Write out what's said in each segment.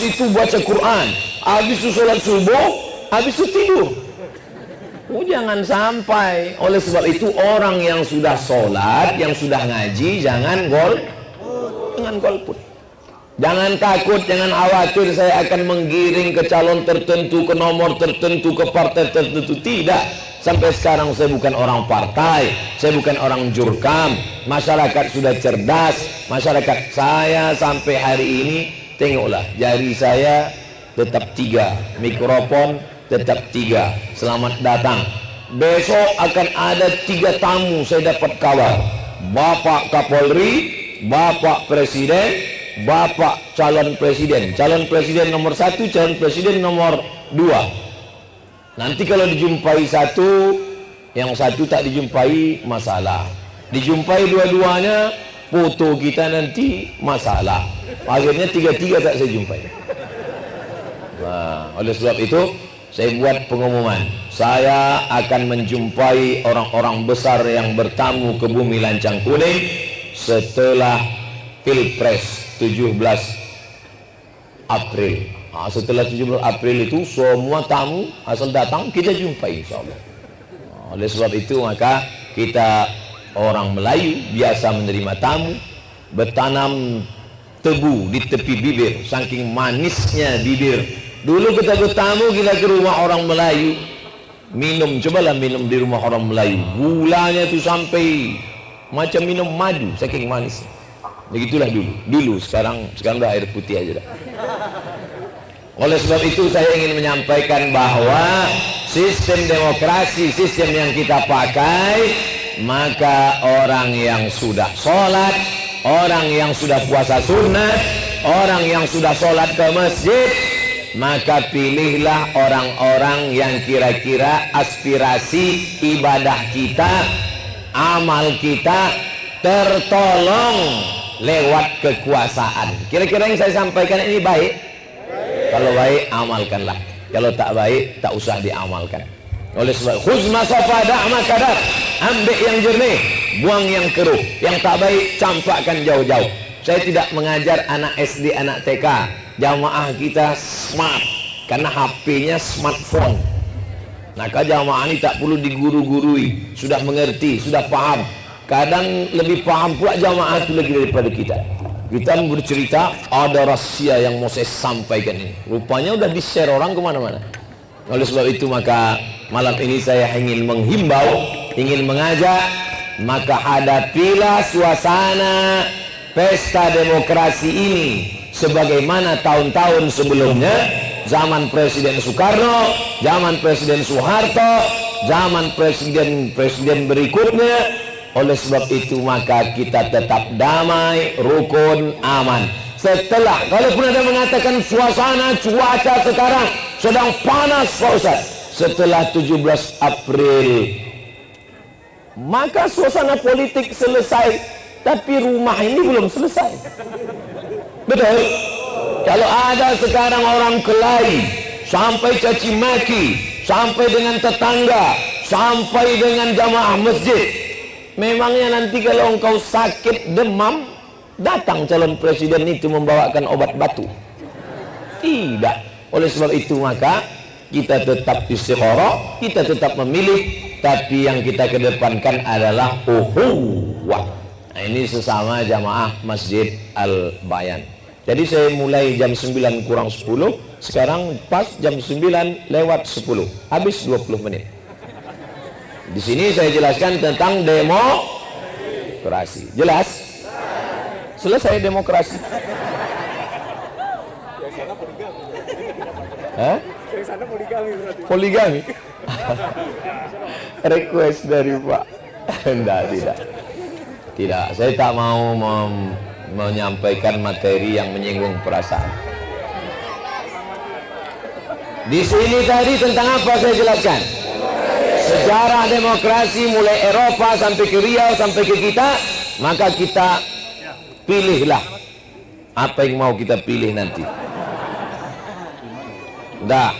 itu baca Quran, habis itu sholat subuh, habis itu tidur. Jangan sampai. Oleh sebab itu orang yang sudah sholat, yang sudah ngaji, jangan golput. Jangan takut, jangan khawatir saya akan menggiring ke calon tertentu, ke nomor tertentu, ke partai tertentu. Tidak. Sampai sekarang saya bukan orang partai, saya bukan orang jurkam. Masyarakat sudah cerdas. Masyarakat saya sampai hari ini, tengoklah, jari saya tetap 3, mikrofon tetap 3. Selamat datang. Besok akan ada 3 tamu, saya dapat kabar. Bapak Kapolri, Bapak Presiden, Bapak calon presiden. Calon presiden nomor 1, calon presiden nomor 2. Nanti kalau dijumpai satu, yang satu tak dijumpai, masalah. Dijumpai dua-duanya, foto kita nanti masalah. Akhirnya 3-3 tak saya jumpai. Nah, oleh sebab itu saya buat pengumuman, saya akan menjumpai orang-orang besar yang bertamu ke bumi lancang kuning setelah Pilpres 17 April. Setelah 17 April itu semua tamu asal datang kita jumpai, insyaallah. Oleh sebab itu maka kita orang Melayu biasa menerima tamu, bertanam tebu di tepi bibir, saking manisnya bibir. Dulu kita bertamu, kita ke rumah orang Melayu, minum, cobalah minum di rumah orang Melayu, gulanya itu sampai macam minum madu, saking manis. Begitulah dulu. Sekarang udah air putih aja dah. Oleh sebab itu saya ingin menyampaikan bahwa sistem demokrasi, sistem yang kita pakai, maka orang yang sudah sholat, orang yang sudah puasa sunat, orang yang sudah sholat ke masjid, maka pilihlah orang-orang yang kira-kira aspirasi ibadah kita, amal kita tertolong lewat kekuasaan. Kira-kira yang saya sampaikan ini baik? Kalau baik, amalkanlah. Kalau tak baik, tak usah diamalkan. Oleh sebab khuzma safa da'ma kadar, ambil yang jernih, buang yang keruh. Yang tak baik, campakkan jauh-jauh. Saya tidak mengajar anak SD, anak TK. Jamaah kita smart, karena HP-nya smartphone. Maka jamaah ini tak perlu diguru-gurui, sudah mengerti, sudah paham. Kadang lebih paham pula jamaah itu lagi daripada kita. Kita bercerita, ada rahasia yang mau saya sampaikan ini. Rupanya udah di-share orang kemana-mana. Oleh sebab itu maka malam ini saya ingin menghimbau, ingin mengajak, maka hadapilah suasana pesta demokrasi ini sebagaimana tahun-tahun sebelumnya, zaman Presiden Soekarno, zaman Presiden Soeharto, zaman presiden berikutnya. Oleh sebab itu maka kita tetap damai, rukun, aman. Setelah, kalaupun ada mengatakan suasana cuaca sekarang sedang panas Pak Ustaz, setelah 17 April maka suasana politik selesai, tapi rumah ini belum selesai. Betul? Kalau ada sekarang orang kelahi sampai caci maki, sampai dengan tetangga, sampai dengan jamaah masjid, memangnya nanti kalau engkau sakit demam, datang calon presiden itu membawakan obat batu? Tidak. Oleh sebab itu maka kita tetap istikharah, kita tetap memilih, tapi yang kita kedepankan adalah ukhuwah. Nah, ini sesama jamaah Masjid Al-Bayan. Jadi saya mulai jam 9 kurang 10, sekarang pas jam 9 lewat 10, habis 20 menit. Di sini saya jelaskan tentang demokrasi. Jelas? Selesai demokrasi. Hah? Poligami. Request dari Pak. Tidak. Saya tak mau menyampaikan materi yang menyinggung perasaan. Di sini tadi tentang apa saya jelaskan? Sejarah demokrasi mulai Eropa sampai ke Riau sampai ke kita, maka kita pilihlah apa yang mau kita pilih nanti. Dah,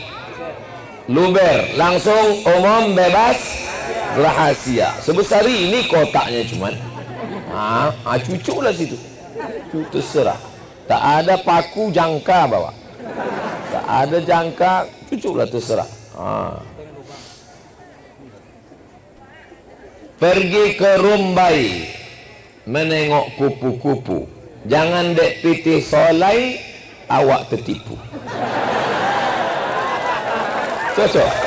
luber, langsung, umum, bebas, rahasia. Sebesar ini kotaknya cuman. Cucuk lah situ. Terserah. Tak ada paku jangka bawa. Tak ada jangka, cucuklah terserah. Pergi ke Rumbai menengok kupu-kupu. Jangan dek pitih solai, awak tertipu. Cocok.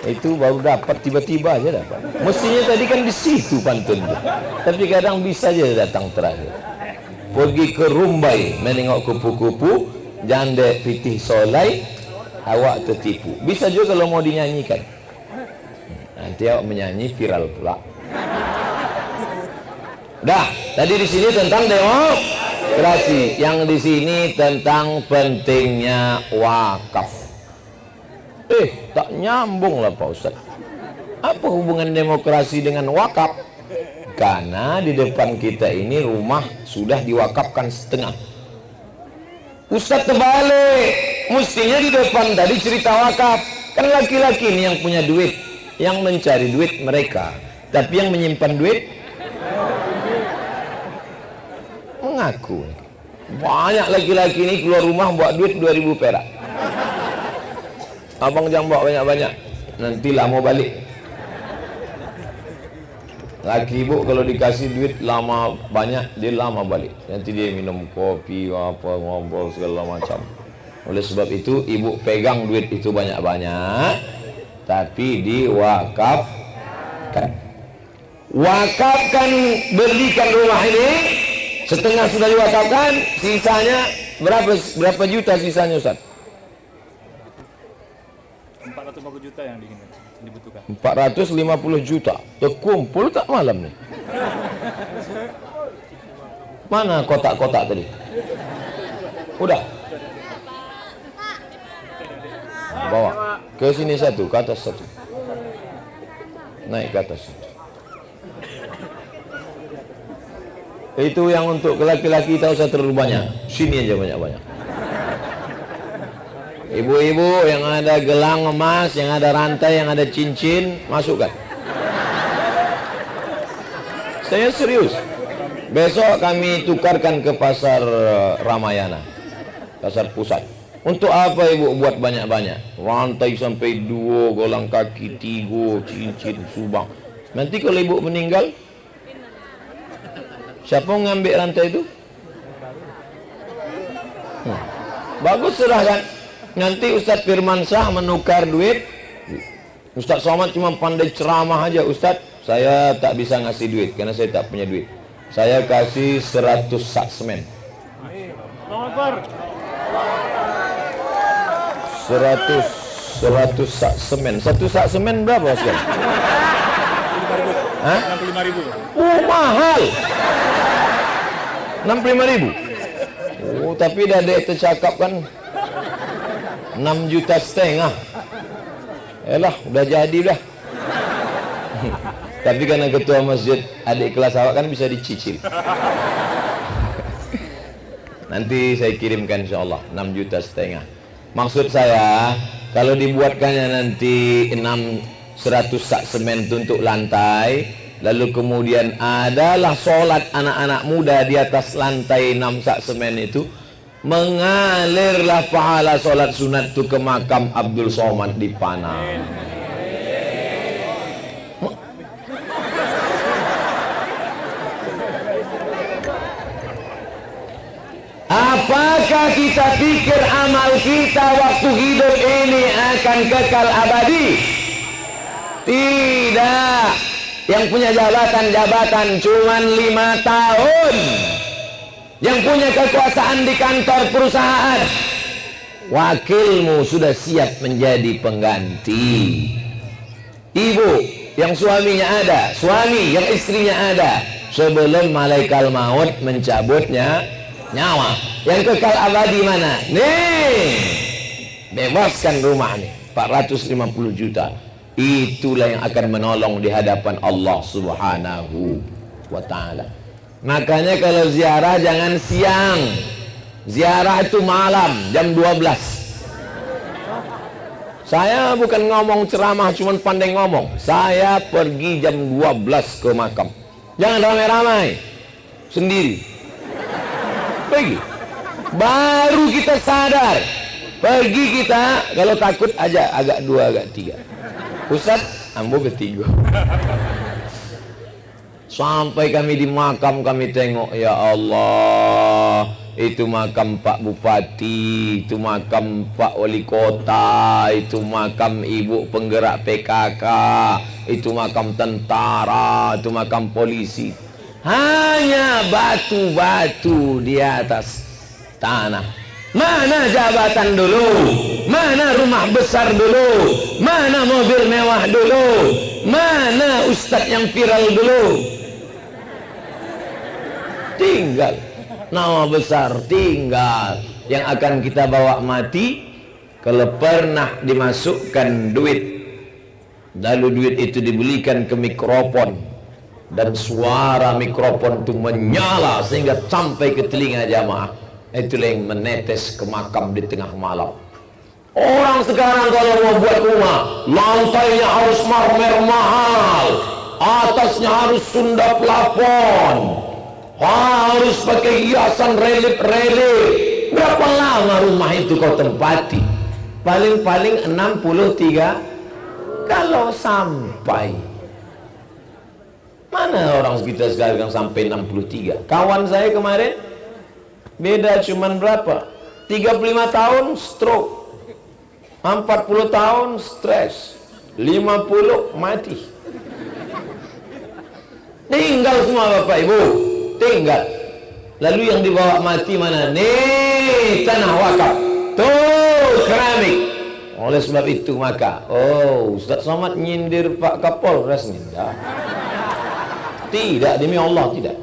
Itu baru dapat, tiba-tiba aja dapat. Mestinya tadi kan di situ pantun tu. Tapi kadang bisa aja datang terakhir. Pergi ke Rumbai menengok kupu-kupu, jangan dek pitih solai, awak tertipu. Bisa juga kalau mau dinyanyikan. Nanti awak menyanyi viral pula. Dah, tadi di sini tentang demokrasi, yang di sini tentang pentingnya wakaf. Tak nyambung lah Pak Ustaz. Apa hubungan demokrasi dengan wakaf? Karena di depan kita ini rumah sudah diwakafkan setengah. Ustaz terbalik, mestinya di depan tadi cerita wakaf. Kan laki-laki ini yang punya duit, yang mencari duit mereka, tapi yang menyimpan duit mengaku. Banyak laki-laki ini keluar rumah buat duit 2000 perak. Abang jangan bawa banyak-banyak, nanti lama balik. Laki ibu kalau dikasih duit lama banyak, dia lama balik. Nanti dia minum kopi, apa, ngobrol segala macam. Oleh sebab itu ibu pegang duit itu banyak-banyak, tapi diwakafkan. Wakafkan, berikan rumah ini, setengah sudah diwakafkan, sisanya berapa juta sisanya Ustaz? 450 juta yang dibutuhkan. 450 juta. Terkumpul tak malam nih? Mana kotak-kotak tadi? Udah? Bawa. Ke sini satu, ke atas satu. Naik ke atas satu. Itu yang untuk laki-laki tak usah terlalu banyak. Sini aja banyak-banyak. Ibu-ibu yang ada gelang emas, yang ada rantai, yang ada cincin, masukkan. Saya serius. Besok kami tukarkan ke pasar Ramayana, pasar pusat. Untuk apa ibu buat banyak-banyak? Rantai sampai 2, gelang kaki 3, cincin, subang. Nanti kalau ibu meninggal, siapa ngambil rantai itu? Bagus serahkan. Nanti Ustadz Firmansyah menukar duit. Ustadz Somad cuma pandai ceramah aja. Ustadz, saya tak bisa ngasih duit karena saya tak punya duit. Saya kasih 100 sak semen. 100 sak semen. 1 sak semen berapa Ustadz? 65.000. Mahal. 65.000. Tapi dah ada tercakap kan 6,5 juta. Elah, udah jadi dah. Tapi karena ketua masjid adik kelas awak kan bisa dicicil. Nanti saya kirimkan insyaallah 6,5 juta. Maksud saya, kalau dibuatkannya nanti 100 sak semen untuk lantai, lalu kemudian adalah sholat anak-anak muda di atas lantai 6 sak semen itu, mengalirlah pahala sholat sunat itu ke makam Abdul Somad di Panang. Apakah kita pikir amal kita waktu hidup ini akan kekal abadi? Tidak. Yang punya jabatan cuman 5 tahun. Yang punya kekuasaan di kantor perusahaan, wakilmu sudah siap menjadi pengganti. Ibu yang suaminya ada, suami yang istrinya ada, sebelum malaikat maut mencabutnya nyawa. Yang kekal abadi mana? Nih, bebaskan rumah nih, 450 juta. Itulah yang akan menolong di hadapan Allah Subhanahu wa ta'ala. Makanya kalau ziarah jangan siang. Ziarah itu malam jam 12. Saya bukan ngomong ceramah, cuman pandai ngomong. Saya pergi jam 12 ke makam. Jangan ramai-ramai, sendiri. Pergi. Baru kita sadar. Pergi kita, kalau takut aja agak 2, agak 3. Ustaz, ambo bertiga. Sampai kami di makam, kami tengok, ya Allah, itu makam Pak Bupati, itu makam Pak Wali Kota, itu makam Ibu penggerak PKK, itu makam tentara, itu makam polisi. Hanya batu-batu di atas tanah. Mana jabatan dulu? Mana rumah besar dulu? Mana mobil mewah dulu? Mana ustadz yang viral dulu? Tinggal nama besar, tinggal. Yang akan kita bawa mati kalau pernah dimasukkan duit, lalu duit itu dibelikan ke mikrofon dan suara mikrofon itu menyala sehingga sampai ke telinga jamaah. Itulah yang menetes ke makam di tengah malam. Orang sekarang kalau mau buat rumah, lantainya harus marmer mahal, atasnya harus Sunda plafon, harus pakai hiasan relip-relip. Berapa lama rumah itu kau tempati? Paling-paling 63 kalau sampai. Mana orang kita sekarang sampai 63? Kawan saya kemarin beda cuman berapa? 35 tahun stroke, 40 tahun stres, 50 mati. Tinggal semua Bapak Ibu, tinggal. Lalu yang dibawa mati mana? Nih, tanah wakaf. Tuh, keramik. Oleh sebab itu maka, Ustaz Somad nyindir Pak Kapolres nindah. Tidak, demi Allah tidak.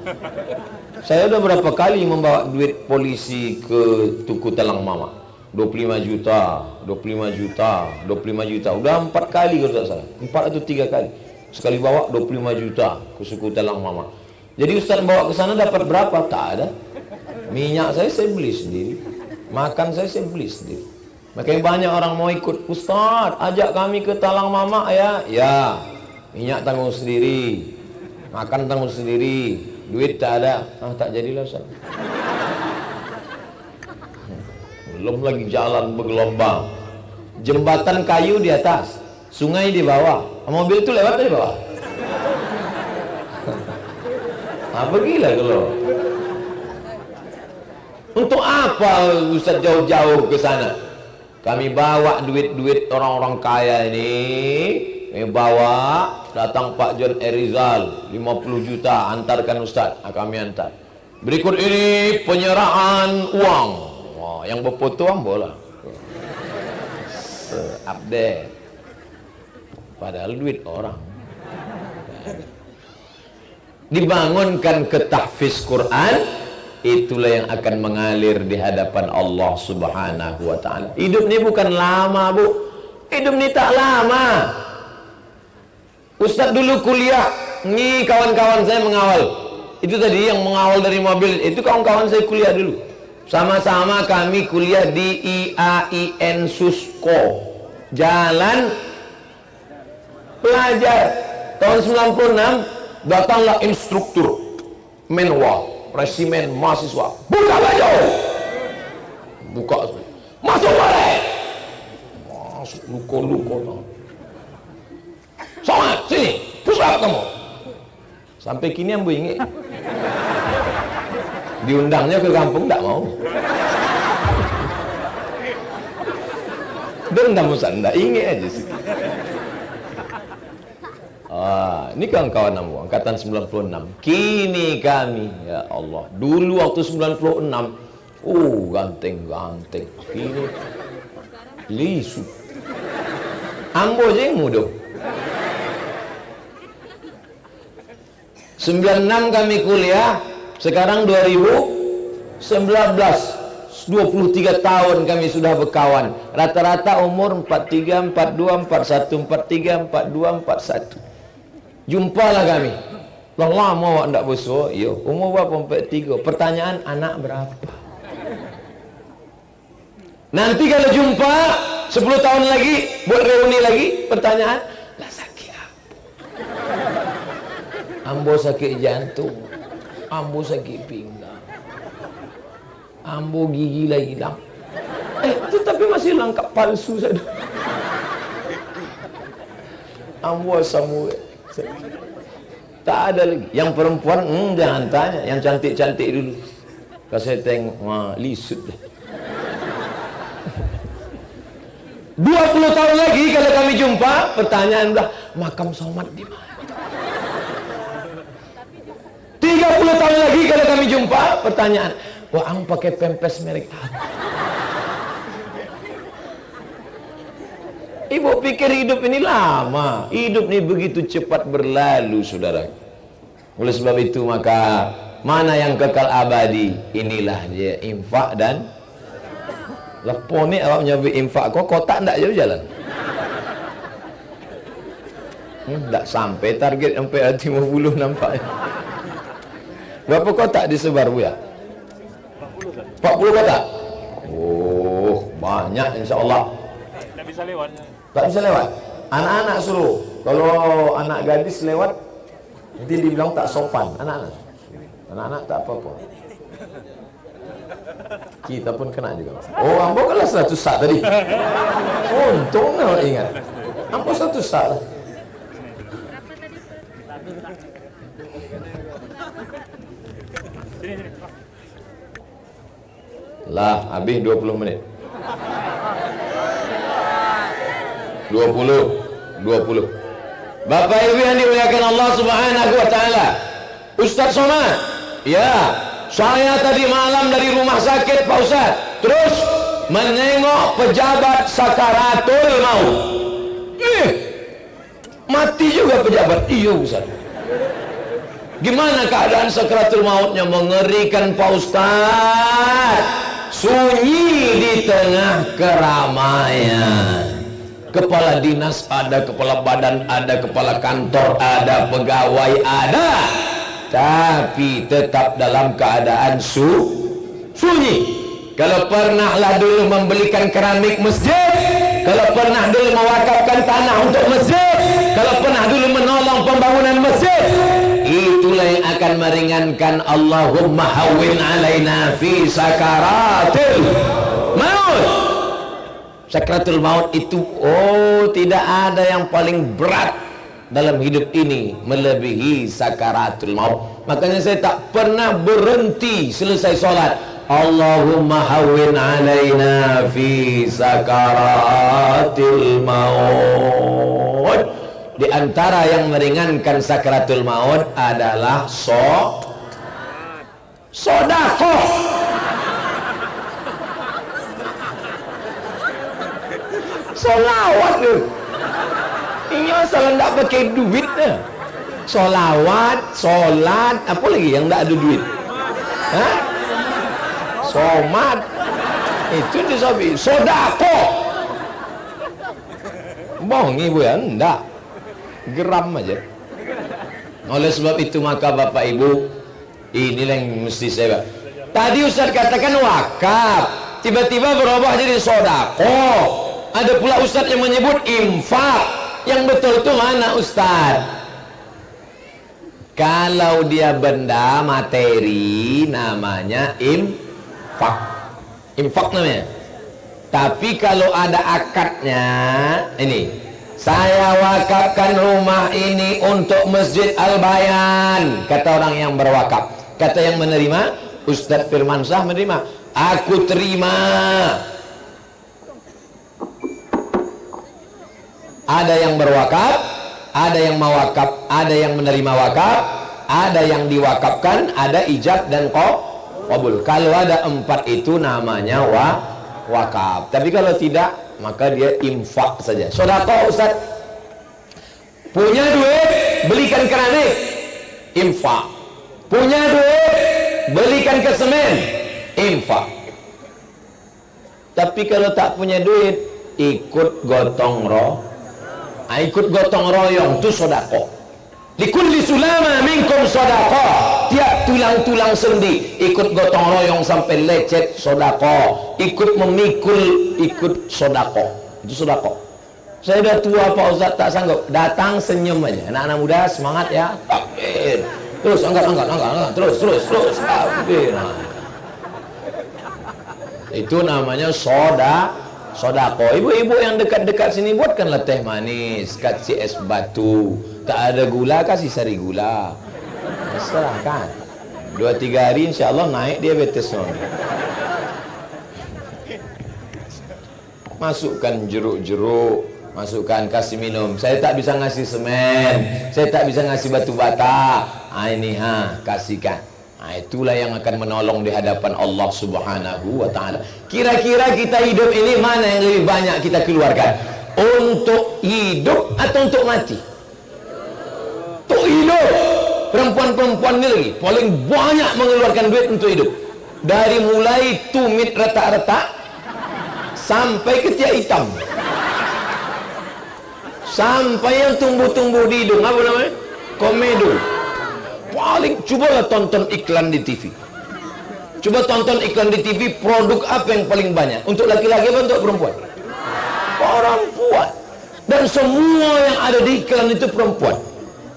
Saya udah berapa kali membawa duit polisi ke Tuku Talang Mama. 25 juta, 25 juta, 25 juta. Udah 4 kali kalau tidak salah. 4 atau 3 kali. Sekali bawa 25 juta ke suku Talang Mama. Jadi Ustaz bawa ke sana dapat berapa? Tak ada. Minyak saya beli sendiri. Makan saya beli sendiri. Makanya banyak orang mau ikut. Ustaz, ajak kami ke Talang Mama ya. Ya. Minyak tanggung sendiri. Makan tanggung sendiri. Duit tak ada. Tak jadilah Ustaz. Belum lagi jalan bergelombang. Jembatan kayu di atas, sungai di bawah. Mobil itu lewat di bawah. Pergilah kalau. Untuk apa Ustaz jauh-jauh ke sana? Kami bawa duit-duit orang-orang kaya ini. Kami bawa, datang Pak John Erizal 50 juta, antarkan Ustaz. Kami antar. Berikut ini penyerahan uang. Wah, yang berfoto bola. Update. Padahal duit orang. Dibangunkan ke tahfiz Quran, itulah yang akan mengalir di hadapan Allah Subhanahu wa ta'ala. Hidup ini bukan lama, Bu. Hidup ini tak lama. Ustaz dulu kuliah, ini kawan-kawan saya mengawal. Itu tadi yang mengawal dari mobil, itu kawan-kawan saya kuliah dulu. Sama-sama kami kuliah di IAIN Susko. Jalan Pelajar. Tahun 96 datanglah instruktur menwa, resimen mahasiswa. Buka baju. Buka. Masuk balik. Masuk luko-luko. Somad, sini, pusat kamu. Sampai kini ambo ingat. Diundangnya ke kampung tak mau. Dendam Ustaz, tak ingat aja sih. Ini kawan-kawan ambo, angkatan 96. Kini kami, ya Allah. Dulu waktu 96, ganteng-ganteng. Kini lisu. Ambo aja yang muda. 96 kami kuliah, sekarang 2019, 23 tahun kami sudah berkawan. Rata-rata umur 43, 42, 41, 43, 42, 41. Jumpalah kami. Lama awak ndak besar? Yo, umur berapa? 43. Pertanyaan, anak berapa? Nanti kalau jumpa 10 tahun lagi, buat reuni lagi, pertanyaan, lah sakit apa? Ambo sakit jantung, ambo sakit pinggang. Ambo gigi lagi hilang. Tetapi masih lengkap palsu saja. Ambo samu. Tak ada lagi. Yang perempuan jangan tanya, yang cantik-cantik dulu. Kalau saya tengok, wah, lisut dah. 20 tahun lagi kalau kami jumpa, pertanyaan udah, makam Somad di mana? 30 tahun lagi kalau kami jumpa, pertanyaan, wah, ang pakai pempes merek apa? Ibu pikir hidup ini lama. Hidup ini begitu cepat berlalu, saudara. Oleh sebab itu maka mana yang kekal abadi, inilah dia infak dan lepo ni awak nyebut infak kok kotak ndak jalan. Ndak sampai target sampai 50 nampaknya. Berapa kotak disebar Bu ya? 40 kotak. Oh, banyak insyaallah. Nggak bisa lewat. Tak bisa lewat. Anak-anak suruh. Kalau anak gadis lewat, nanti dibilang tak sopan. Anak-anak. Anak-anak tak apa-apa. Kita pun kena juga. Oh, ambo kalah 100 sak tadi. Untung nak ingat. Ambo 100 sak lah. Lah, habis 20 menit. 20. Bapak Ibu yang dimuliakan Allah Subhanahu wa taala. Ustaz Somad. Ya, saya tadi malam dari rumah sakit Pak Ustaz. Terus menengok pejabat sakaratul maut. Mati juga pejabat. Iya Ustaz. Gimana keadaan sakaratul mautnya? Mengerikan Pak Ustaz. Sunyi di tengah keramaian. Kepala dinas ada, kepala badan ada, kepala kantor ada, pegawai ada, tapi tetap dalam keadaan sunyi. Kalau pernahlah dulu membelikan keramik masjid, kalau pernah dulu mewakafkan tanah untuk masjid, kalau pernah dulu menolong pembangunan masjid, itulah yang akan meringankan. Allahumma hawwin alaina fi sakaratil maut. Sakaratul maut itu, tidak ada yang paling berat dalam hidup ini melebihi sakaratul maut. Makanya saya tak pernah berhenti selesai sholat. Allahumma hawwin alaina fi sakaratil maut. Di antara yang meringankan sakaratul maut adalah sodakoh. Solawat tu. Ini asal tak pakai duit dah. Solawat, solat, apa lagi yang tak ada duit? Hah? Somad. Itu disabi. Sodako. Bohong ibu ya? Enggak. Geram aja. Oleh sebab itu maka Bapak Ibu, inilah yang mesti saya. Tadi Ustaz katakan wakaf, tiba-tiba berubah jadi sodako. Ada pula Ustaz yang menyebut infak. Yang betul itu mana Ustaz? Kalau dia benda materi namanya infak. Infak namanya. Tapi kalau ada akadnya, ini, saya wakafkan rumah ini untuk Masjid Al-Bayan, kata orang yang berwakaf. Kata yang menerima, Ustaz Firmansyah menerima. Aku terima. Ada yang berwakaf, ada yang mewakaf, ada yang menerima wakaf, ada yang diwakafkan, ada ijab dan qabul. Kalau ada 4 itu namanya wakaf. Tapi kalau tidak, maka dia infak saja. Sedekah Ustaz. Punya duit, belikan keramik, infak. Punya duit, belikan ke semen, infak. Tapi kalau tak punya duit, ikut gotong royong. Ikut gotong royong itu sodako. Likulli sulama minkum sodako. Tiap tulang-tulang sendi ikut gotong royong sampai lecet sodako. Ikut memikul ikut sodako. Itu sodako. Saya udah tua Pak Ustaz, tak sanggup. Datang senyum aja. Anak-anak muda semangat ya. Takbir. Terus angkat. Terus. Takbir. Itu namanya sodako. Ibu-ibu yang dekat-dekat sini buatkanlah teh manis, kasih es batu. Tak ada gula, kasih sari gula. Silahkan. 2-3 hari insya Allah naik diabetes. Masukkan jeruk-jeruk, masukkan, kasih minum. Saya tak bisa ngasih semen, saya tak bisa ngasih batu bata. Ini kasihkan. Itulah yang akan menolong di hadapan Allah Subhanahu wa ta'ala. Kira-kira kita hidup ini mana yang lebih banyak kita keluarkan? Untuk hidup atau untuk mati? Untuk hidup. Perempuan-perempuan ini lagi paling banyak mengeluarkan duit untuk hidup. Dari mulai tumit retak-retak sampai ketiak hitam, sampai yang tumbuh-tumbuh di hidung, apa namanya? Komedo. Paling, cobalah tonton iklan di TV. Coba tonton iklan di TV, produk apa yang paling banyak? Untuk laki-laki apa untuk perempuan? Perempuan. Dan semua yang ada di iklan itu perempuan.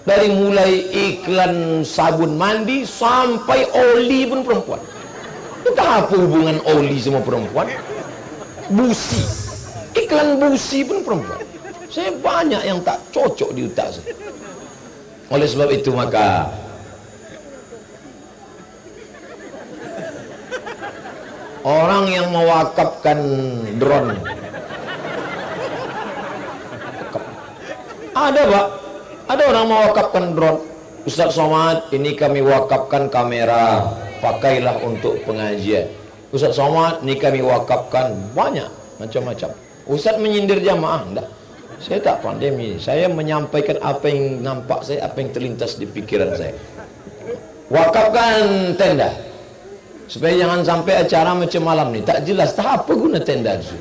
Dari mulai iklan sabun mandi sampai oli pun perempuan. Entah apa hubungan oli sama perempuan? Busi. Iklan busi pun perempuan. Saya banyak yang tak cocok di otak saya. Oleh sebab itu maka orang yang mewakafkan drone, ada Pak, ada orang mewakafkan drone. Ustaz Somad, ini kami wakafkan kamera, pakailah untuk pengajian. Ustaz Somad, ini kami wakafkan banyak macam-macam. Ustaz menyindir jamaah, enggak. Saya tak pandemi, saya menyampaikan apa yang nampak saya, apa yang terlintas di pikiran saya. Wakafkan tenda, supaya jangan sampai acara macam malam ni tak jelas, tak apa guna tenda itu.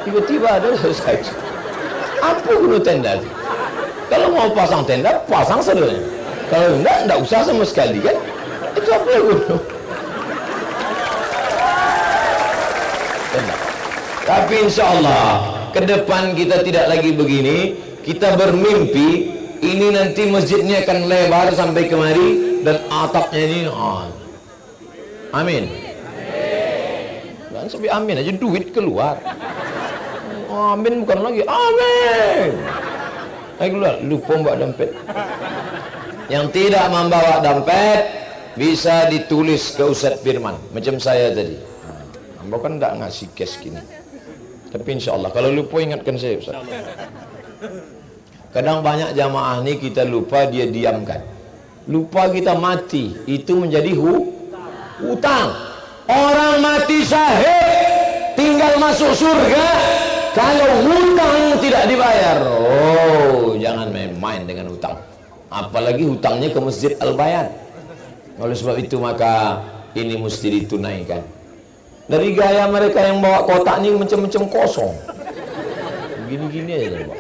Tiba-tiba ada saya, apa guna tenda itu? Kalau mau pasang tenda, pasang saja. Kalau enggak usah sama sekali kan? Itu apa guna? Tenda. Tapi insya Allah ke depan kita tidak lagi begini. Kita bermimpi ini nanti masjidnya akan lebar sampai kemari dan atapnya ini. Amin. Jangan sampai amin aja duit keluar. Amin bukan lagi amin. Ayo keluar, lupa bawa dompet. Yang tidak membawa dompet bisa ditulis ke Ustaz Firman macam saya tadi. Hamba kan tak ngasih cash gini. Tapi insya Allah kalau lupa ingatkan saya Ustaz. Kadang banyak jamaah ni kita lupa, dia diamkan. Lupa kita mati, itu menjadi hutang. Orang mati syahid tinggal masuk surga kalau hutang tidak dibayar. Oh, jangan main-main dengan hutang. Apalagi hutangnya ke Masjid Al-Bayan. Oleh sebab itu maka ini mesti ditunaikan. Dari gaya mereka yang bawa kotak ini macam-macam kosong. Gini-gini aja Pak.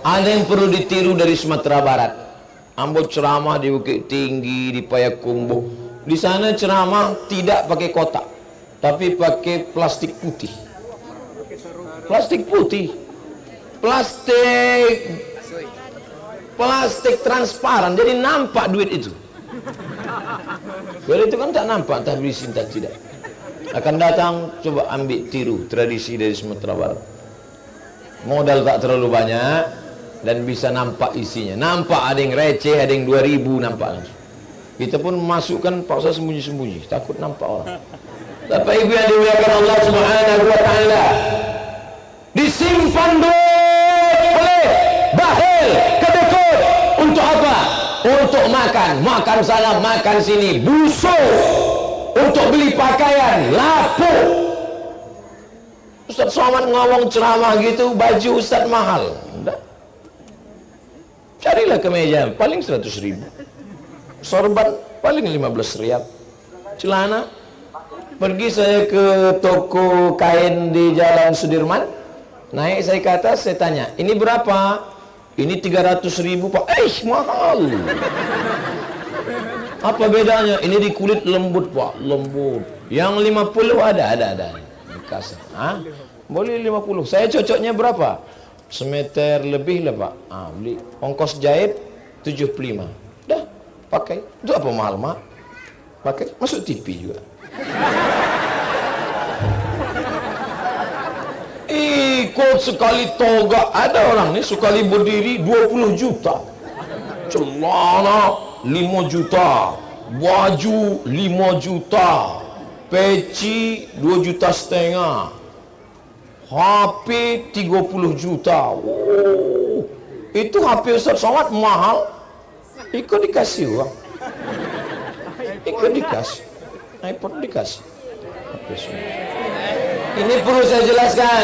Ada yang perlu ditiru dari Sumatera Barat. Ambo ceramah di Bukit Tinggi, di Payakumbuh. Di sana ceramah tidak pakai kotak, tapi pakai plastik putih. Plastik putih. Plastik transparan, jadi nampak duit itu. Kalau itu kan tak nampak, tak berisi, tak tidak. Akan datang, coba ambil tiru tradisi dari Sumatera Barat. Modal tak terlalu banyak dan bisa nampak isinya. Nampak ada yang receh, ada yang 2000, nampak langsung. Kita pun masukkan paksa sembunyi-sembunyi, takut nampak orang. Bapak Ibu yang dimuliakan Allah Subhanahu wa taala, disimpan duit oleh bahil, kedekut untuk apa? Untuk makan sana, makan sini, busuk. Untuk beli pakaian, lapuk. Ustaz Somad ngomong ceramah gitu, baju Ustaz mahal. Enggak. Carilah kemeja, paling 100.000. Sorban, paling 15 riyal. Celana, pergi saya ke toko kain di Jalan Sudirman. Naik saya ke atas, saya tanya, ini berapa? Ini 300.000 Pak. Mahal. Apa bedanya? Ini di kulit lembut Pak, lembut. Yang 50 ada. Bekas. Boleh 50. Saya cocoknya berapa? Semeter lebih lah Pak. Beli. Ongkos jahit 75. Dah, pakai. Itu apa mahal Mak? pakai masuk TV juga. Ikut sekali toga, ada orang nih sekali berdiri 20 juta, celana 5 juta, baju 5 juta, peci 2,5 juta, HP 30 juta. Oh, itu HP Ustaz Somad mahal, ikut dikasih uang, ikut dikasih, iPod dikasih. Ini perlu saya jelaskan,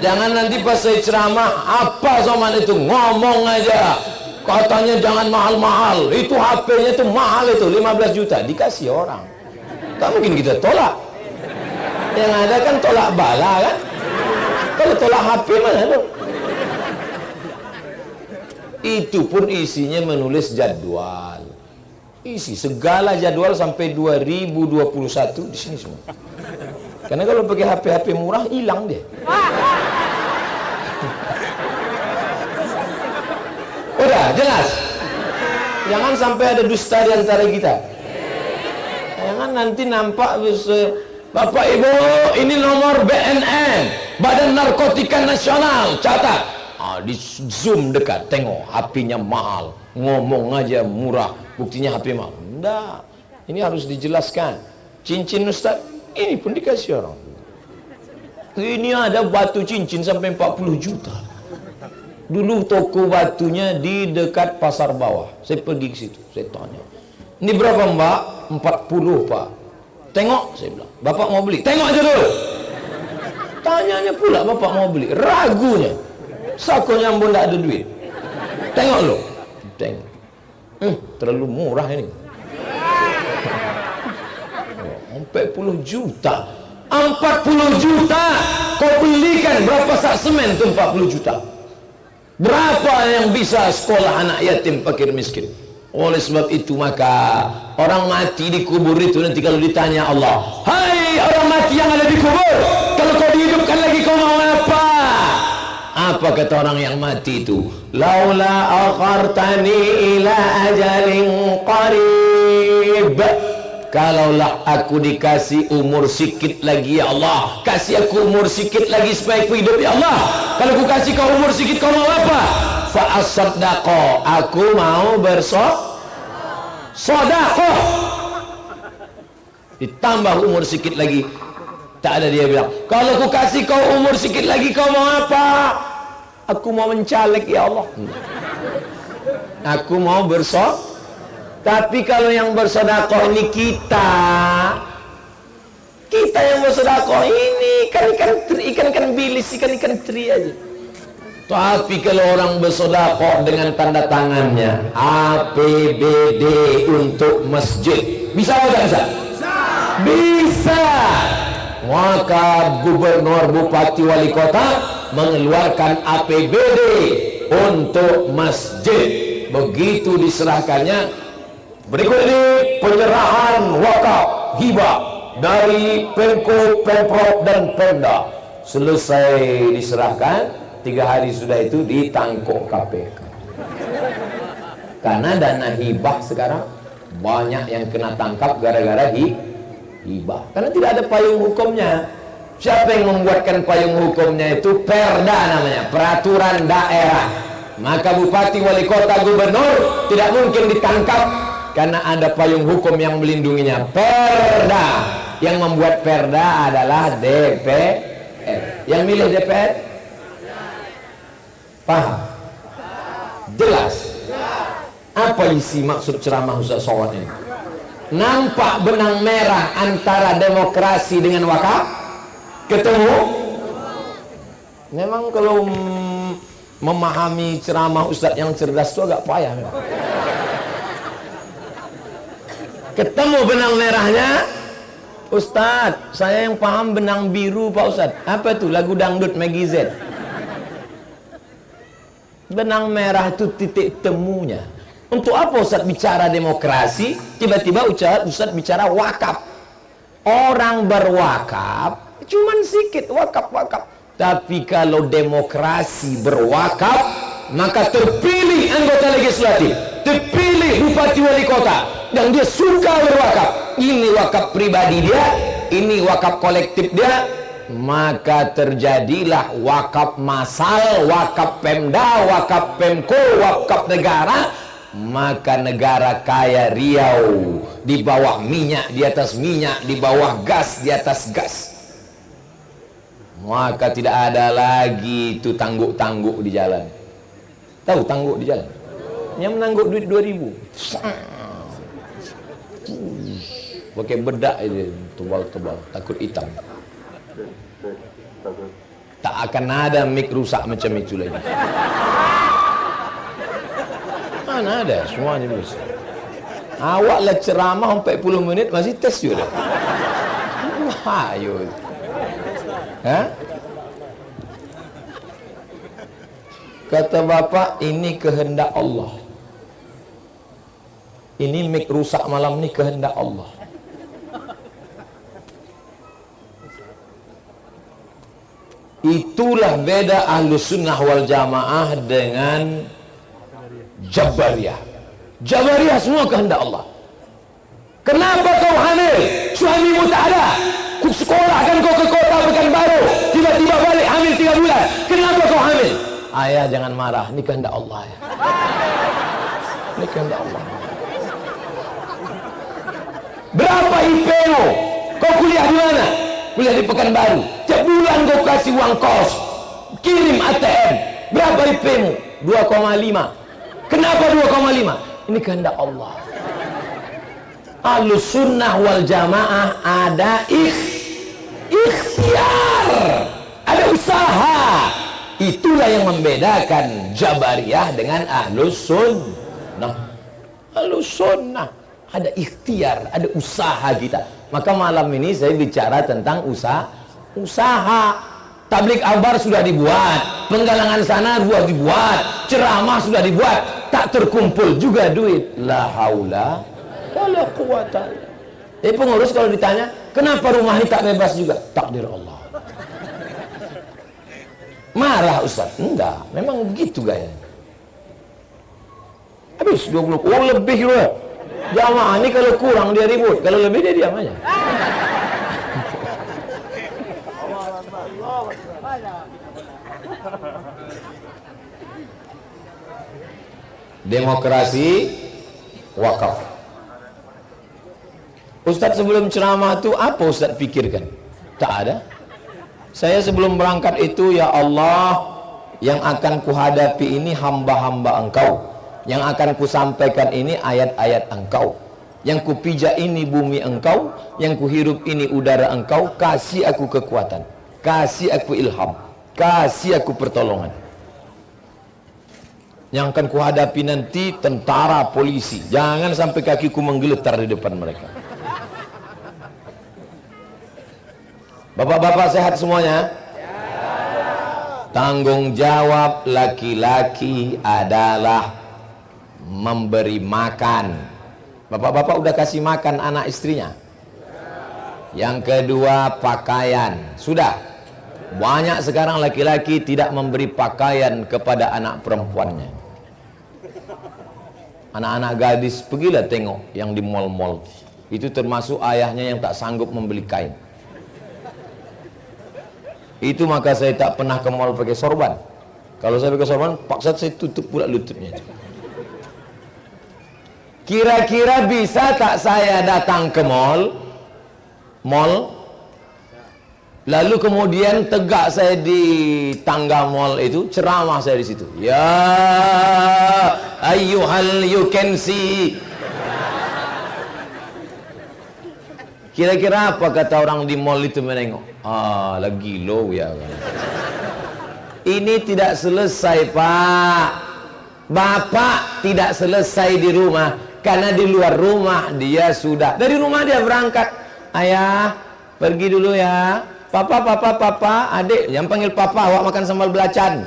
jangan nanti pas saya ceramah apa Somad itu ngomong aja, katanya jangan mahal-mahal, itu HP-nya itu mahal, itu 15 juta dikasih orang. Tak mungkin kita tolak, yang ada kan tolak bala kan. Kalau tolak HP mana tuh? Itu pun isinya menulis jadwal, isi segala jadwal sampai 2021 di sini semua. Karena kalau pakai HP murah hilang dia. Udah jelas. Jangan sampai ada dusta di antara kita. Jangan nanti nampak Bapak Ibu, ini nomor BNN, Badan Narkotika Nasional, catat. Di zoom dekat, tengok HP-nya mahal, ngomong aja murah, buktinya HP mahal. Enggak, ini harus dijelaskan. Cincin Ustaz, ini pun dikasih orang. Ini ada batu cincin sampai 40 juta. Dulu toko batunya di dekat pasar bawah. Saya pergi ke situ, saya tanya, ini berapa Mbak? 40 Pak. Tengok, saya bilang, Bapak mau beli? Tengok aja dulu. Tanyanya pula Bapak mau beli, ragunya. Sakonya pun tidak ada duit. Tengok lo, tengok. Terlalu murah ini. 40 juta. 40 juta. Kau belikan berapa sak semen tuh 40 juta? Berapa yang bisa sekolah anak yatim fakir miskin? Oleh sebab itu maka orang mati di kubur itu nanti kalau ditanya Allah, hai orang mati yang ada di kubur, kalau kau dihidupkan lagi kau mau apa? Apa kata orang yang mati itu? Laula akhartani ila ajalin qarib. Kalaulah aku dikasih umur sikit lagi ya Allah, kasih aku umur sikit lagi supaya aku hidup ya Allah. Kalau aku kasih kau umur sikit kau mau apa? Fa asaddaqo, aku mau bersedekah. Ditambah umur sikit lagi. Tak ada dia bilang, kalau aku kasih kau umur sikit lagi kau mau apa? Aku mau mencaleg ya Allah. Aku mau bersedekah. Tapi kalau yang bersedekah ini kita yang bersedekah ini ikan bilis, ikan teri aja. Tapi kalau orang bersedekah dengan tanda tangannya APBD untuk masjid, bisa atau tidak? Bisa. Maka gubernur, bupati, wali kota mengeluarkan APBD untuk masjid. Begitu diserahkannya, berikut ini penyerahan wakaf hibah dari Pemko, Pemprov dan Pemda. Selesai diserahkan, 3 hari sudah itu ditangkap KPK. Karena dana hibah sekarang banyak yang kena tangkap gara-gara hibah. Karena tidak ada payung hukumnya. Siapa yang membuatkan payung hukumnya itu? Perda namanya, peraturan daerah. Maka bupati, wali kota, gubernur tidak mungkin ditangkap karena ada payung hukum yang melindunginya, perda. Yang membuat perda adalah DPR. Yang milih DPR paham? Jelas? Apa isi maksud ceramah Ustaz Somad ini? Nampak benang merah antara demokrasi dengan wakaf? Ketemu? Memang kalau memahami ceramah Ustaz yang cerdas itu agak payah. Ketemu benang merahnya. Ustaz, saya yang paham benang biru Pak Ustaz. Apa itu? Lagu dangdut Maggie Z. Benang merah itu titik temunya. Untuk apa Ustaz bicara demokrasi, tiba-tiba Ustaz bicara wakaf. Orang berwakaf cuman sedikit wakaf. Tapi kalau demokrasi berwakaf, maka terpilih anggota legislatif, terpilih bupati wali kota, dan dia suka berwakaf, ini wakaf pribadi dia, ini wakaf kolektif dia, maka terjadilah wakaf massal, wakaf Pemda, wakaf Pemko, wakaf negara. Maka negara kaya Riau, di bawah minyak, di atas minyak, di bawah gas, di atas gas. Maka tidak ada lagi itu tangguk-tangguk di jalan. Tahu tangguk di jalan? Yang menangguk duit 2.000. Pakai bedak itu tebal-tebal, takut hitam. Tak akan ada mik rusak macam itu lagi. Mana ada, semuanya bisa. Awaklah ceramah 40 menit masih tes juga. Wah, ayo. Hah? Kata bapak, ini kehendak Allah. Ini mik rusak malam ini kehendak Allah. Itulah beda Ahlus Sunnah wal Jamaah dengan Jabariyah. Jabariyah semua kehendak Allah. Kenapa kau hamil? Suamimu tak ada. Ku sekolahkan kau ke kota Pekanbaru, tiba-tiba balik hamil 3 bulan. Kenapa kau hamil? Ayah jangan marah, ini kehendak Allah ya. Ini kehendak Allah. Berapa IP-mu? Kau kuliah di mana? Kuliah di Pekanbaru. Tiap bulan kau kasih uang kos, kirim ATM. Berapa IP-mu? 2,5. Kenapa 2,5? Ini kehendak Allah. Ahlus Sunnah wal Jamaah ada ikhtiar, ada usaha. Itulah yang membedakan Jabariyah dengan Ahlus Sunnah. Ahlus Sunnah ada ikhtiar, ada usaha kita. Maka malam ini saya bicara tentang usaha. Tablik akbar sudah dibuat, penggalangan sana sudah dibuat, ceramah sudah dibuat, tak terkumpul juga duit. La haula wala quwata. Jadi pengurus kalau ditanya, kenapa rumah ini tak bebas juga? Takdir Allah. Marah Ustaz? Enggak, memang begitu gaya. Habis 20, oh lebih juga. Jamaah ini kalau kurang dia ribut, kalau lebih dia diam aja. Demokrasi wakaf. Ustadz sebelum ceramah itu apa Ustadz pikirkan? Tak ada. Saya sebelum berangkat itu, ya Allah, yang akan kuhadapi ini hamba-hamba Engkau, yang akan kusampaikan ini ayat-ayat Engkau, yang kupijak ini bumi Engkau, yang kuhirup ini udara Engkau. Kasih aku kekuatan, kasih aku ilham, kasih aku pertolongan. Yang akan kuhadapi nanti tentara, polisi, jangan sampai kakiku menggeletar di depan mereka. Bapak-bapak sehat semuanya? Tanggung jawab laki-laki adalah memberi makan. Bapak-bapak udah kasih makan anak istrinya? Yang kedua, pakaian. Sudah. Banyak sekarang laki-laki tidak memberi pakaian kepada anak perempuannya. Anak-anak gadis, pergilah tengok yang di mall-mall. Itu termasuk ayahnya yang tak sanggup membeli kain. Itu maka saya tak pernah ke mall pakai sorban. Kalau saya pakai sorban, paksa saya tutup pula lututnya. Kira-kira bisa tak saya datang ke mall, lalu kemudian tegak saya di tangga mall itu, ceramah saya di situ. Ya ayyuhal you can see. Kira-kira apa kata orang di mall itu menengok? Ah, lagi low ya. Ini tidak selesai, Pak. Bapak tidak selesai di rumah, karena di luar rumah dia sudah. Dari rumah dia berangkat. Ayah, pergi dulu ya. Papa, adik, yang panggil papa, awak makan sambal belacan.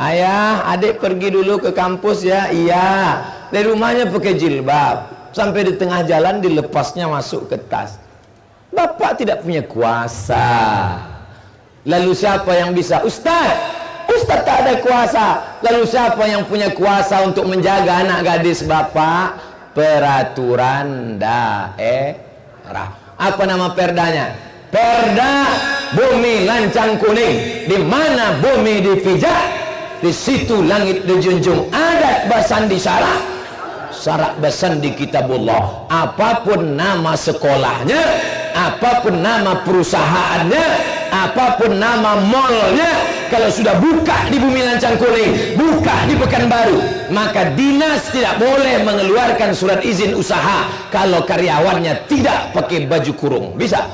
Ayah, adik pergi dulu ke kampus ya. Iya. Dari rumahnya pakai jilbab. Sampai di tengah jalan dilepasnya masuk ke tas. Bapak tidak punya kuasa. Lalu siapa yang bisa? Ustaz tak ada kuasa. Lalu siapa yang punya kuasa untuk menjaga anak gadis bapak? peraturan daerah. Apa nama perdanya? Perda Bumi Lancang Kuning. Di mana bumi dipijak, di situ langit dijunjung. Adat basan disyarak, syarak basan di kitabullah. Apapun nama sekolahnya, apapun nama perusahaannya, apapun nama mallnya, kalau sudah buka di Bumi Lancang Kuning, buka di Pekanbaru, maka dinas tidak boleh mengeluarkan surat izin usaha kalau karyawannya tidak pakai baju kurung. Bisa?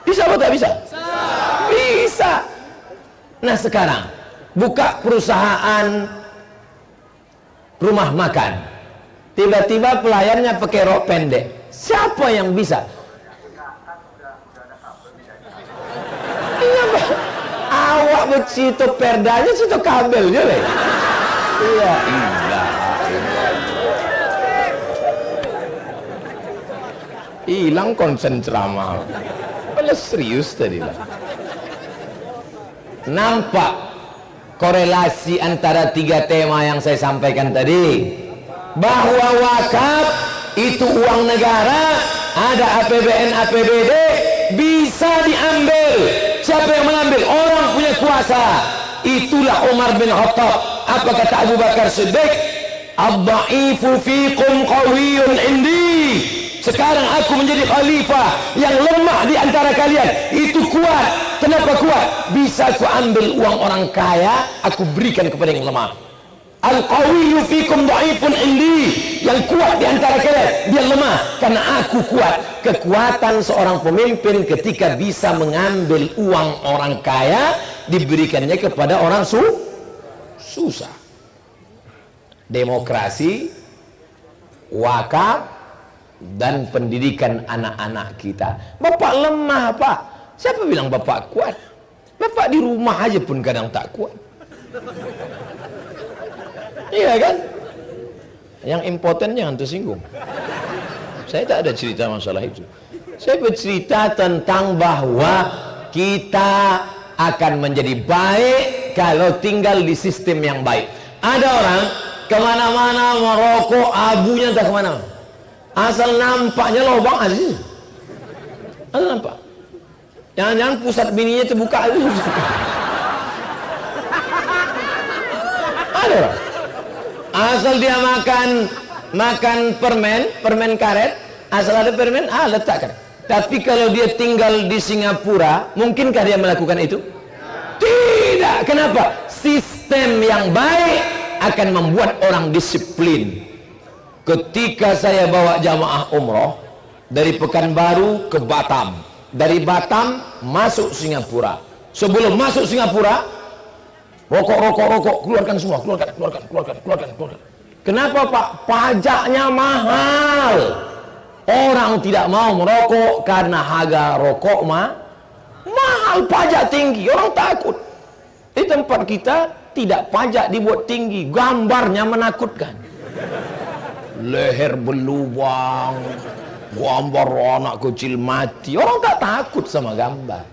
Bisa atau tak bisa? Bisa. Nah sekarang buka perusahaan rumah makan, tiba-tiba pelayannya pakai rok pendek. Siapa yang bisa? Iya, awak begitu perdanya situ kabel juga. Iya, hilang konsen ceramah. Malah serius tadi lah. Nampak korelasi antara tiga tema yang saya sampaikan tadi, bahwa wakaf itu uang negara, ada APBN APBD, bisa diambil. Siapa yang mengambil? Orang punya kuasa. Itulah Umar bin Khattab. Apa kata Abu Bakar Siddiq? Ad-dha'ifu fikum qawiyyun indi. Sekarang aku menjadi khalifah, yang lemah di antara kalian itu kuat. Kenapa kuat? Bisa aku ambil uang orang kaya, aku berikan kepada yang lemah. Al-qawiyyu fikum dha'ifun indi. Yang kuat di antara kalian, dia lemah karena aku kuat. Kekuatan seorang pemimpin ketika bisa mengambil uang orang kaya, diberikannya kepada orang susah. Demokrasi, wakaf, dan pendidikan anak-anak kita. Bapak lemah, Pak. Siapa bilang Bapak kuat? Bapak di rumah aja pun kadang tak kuat. Iya kan? Yang impoten jangan tersinggung. Saya tak ada cerita masalah itu. Saya bercerita tentang bahwa kita akan menjadi baik kalau tinggal di sistem yang baik. Ada orang kemana-mana merokok, abunya tak kemana-mana. Asal nampaknya lubang aja. Asal nampak. Jangan-jangan pusat bininya terbuka aja. Ada orang. Asal dia makan permen karet, asal ada permen, letakkan. Tapi kalau dia tinggal di Singapura, mungkinkah dia melakukan itu? Tidak. Kenapa? Sistem yang baik akan membuat orang disiplin. Ketika saya bawa jamaah umroh dari Pekanbaru ke Batam, dari Batam masuk Singapura. Sebelum masuk Singapura, rokok, keluarkan semua, keluarkan. Kenapa Pak? Pajaknya mahal. Orang tidak mau merokok karena harga rokok mahal, pajak tinggi, orang takut. Di tempat kita tidak pajak dibuat tinggi, gambarnya menakutkan. Leher berlubang, gambar anak kecil mati, orang tak takut sama gambar.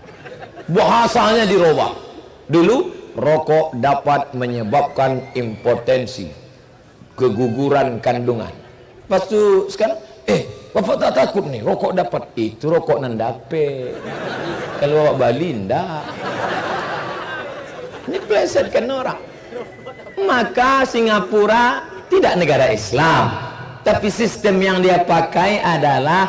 Bahasanya dirubah. Dulu rokok dapat menyebabkan impotensi, keguguran kandungan. Lepas itu sekarang, Bapak tak takut nih, rokok dapat. Itu rokok nandape. Kalau bawa Bali, enggak. Ini plesetkan orang. Maka Singapura tidak negara Islam, tapi sistem yang dia pakai adalah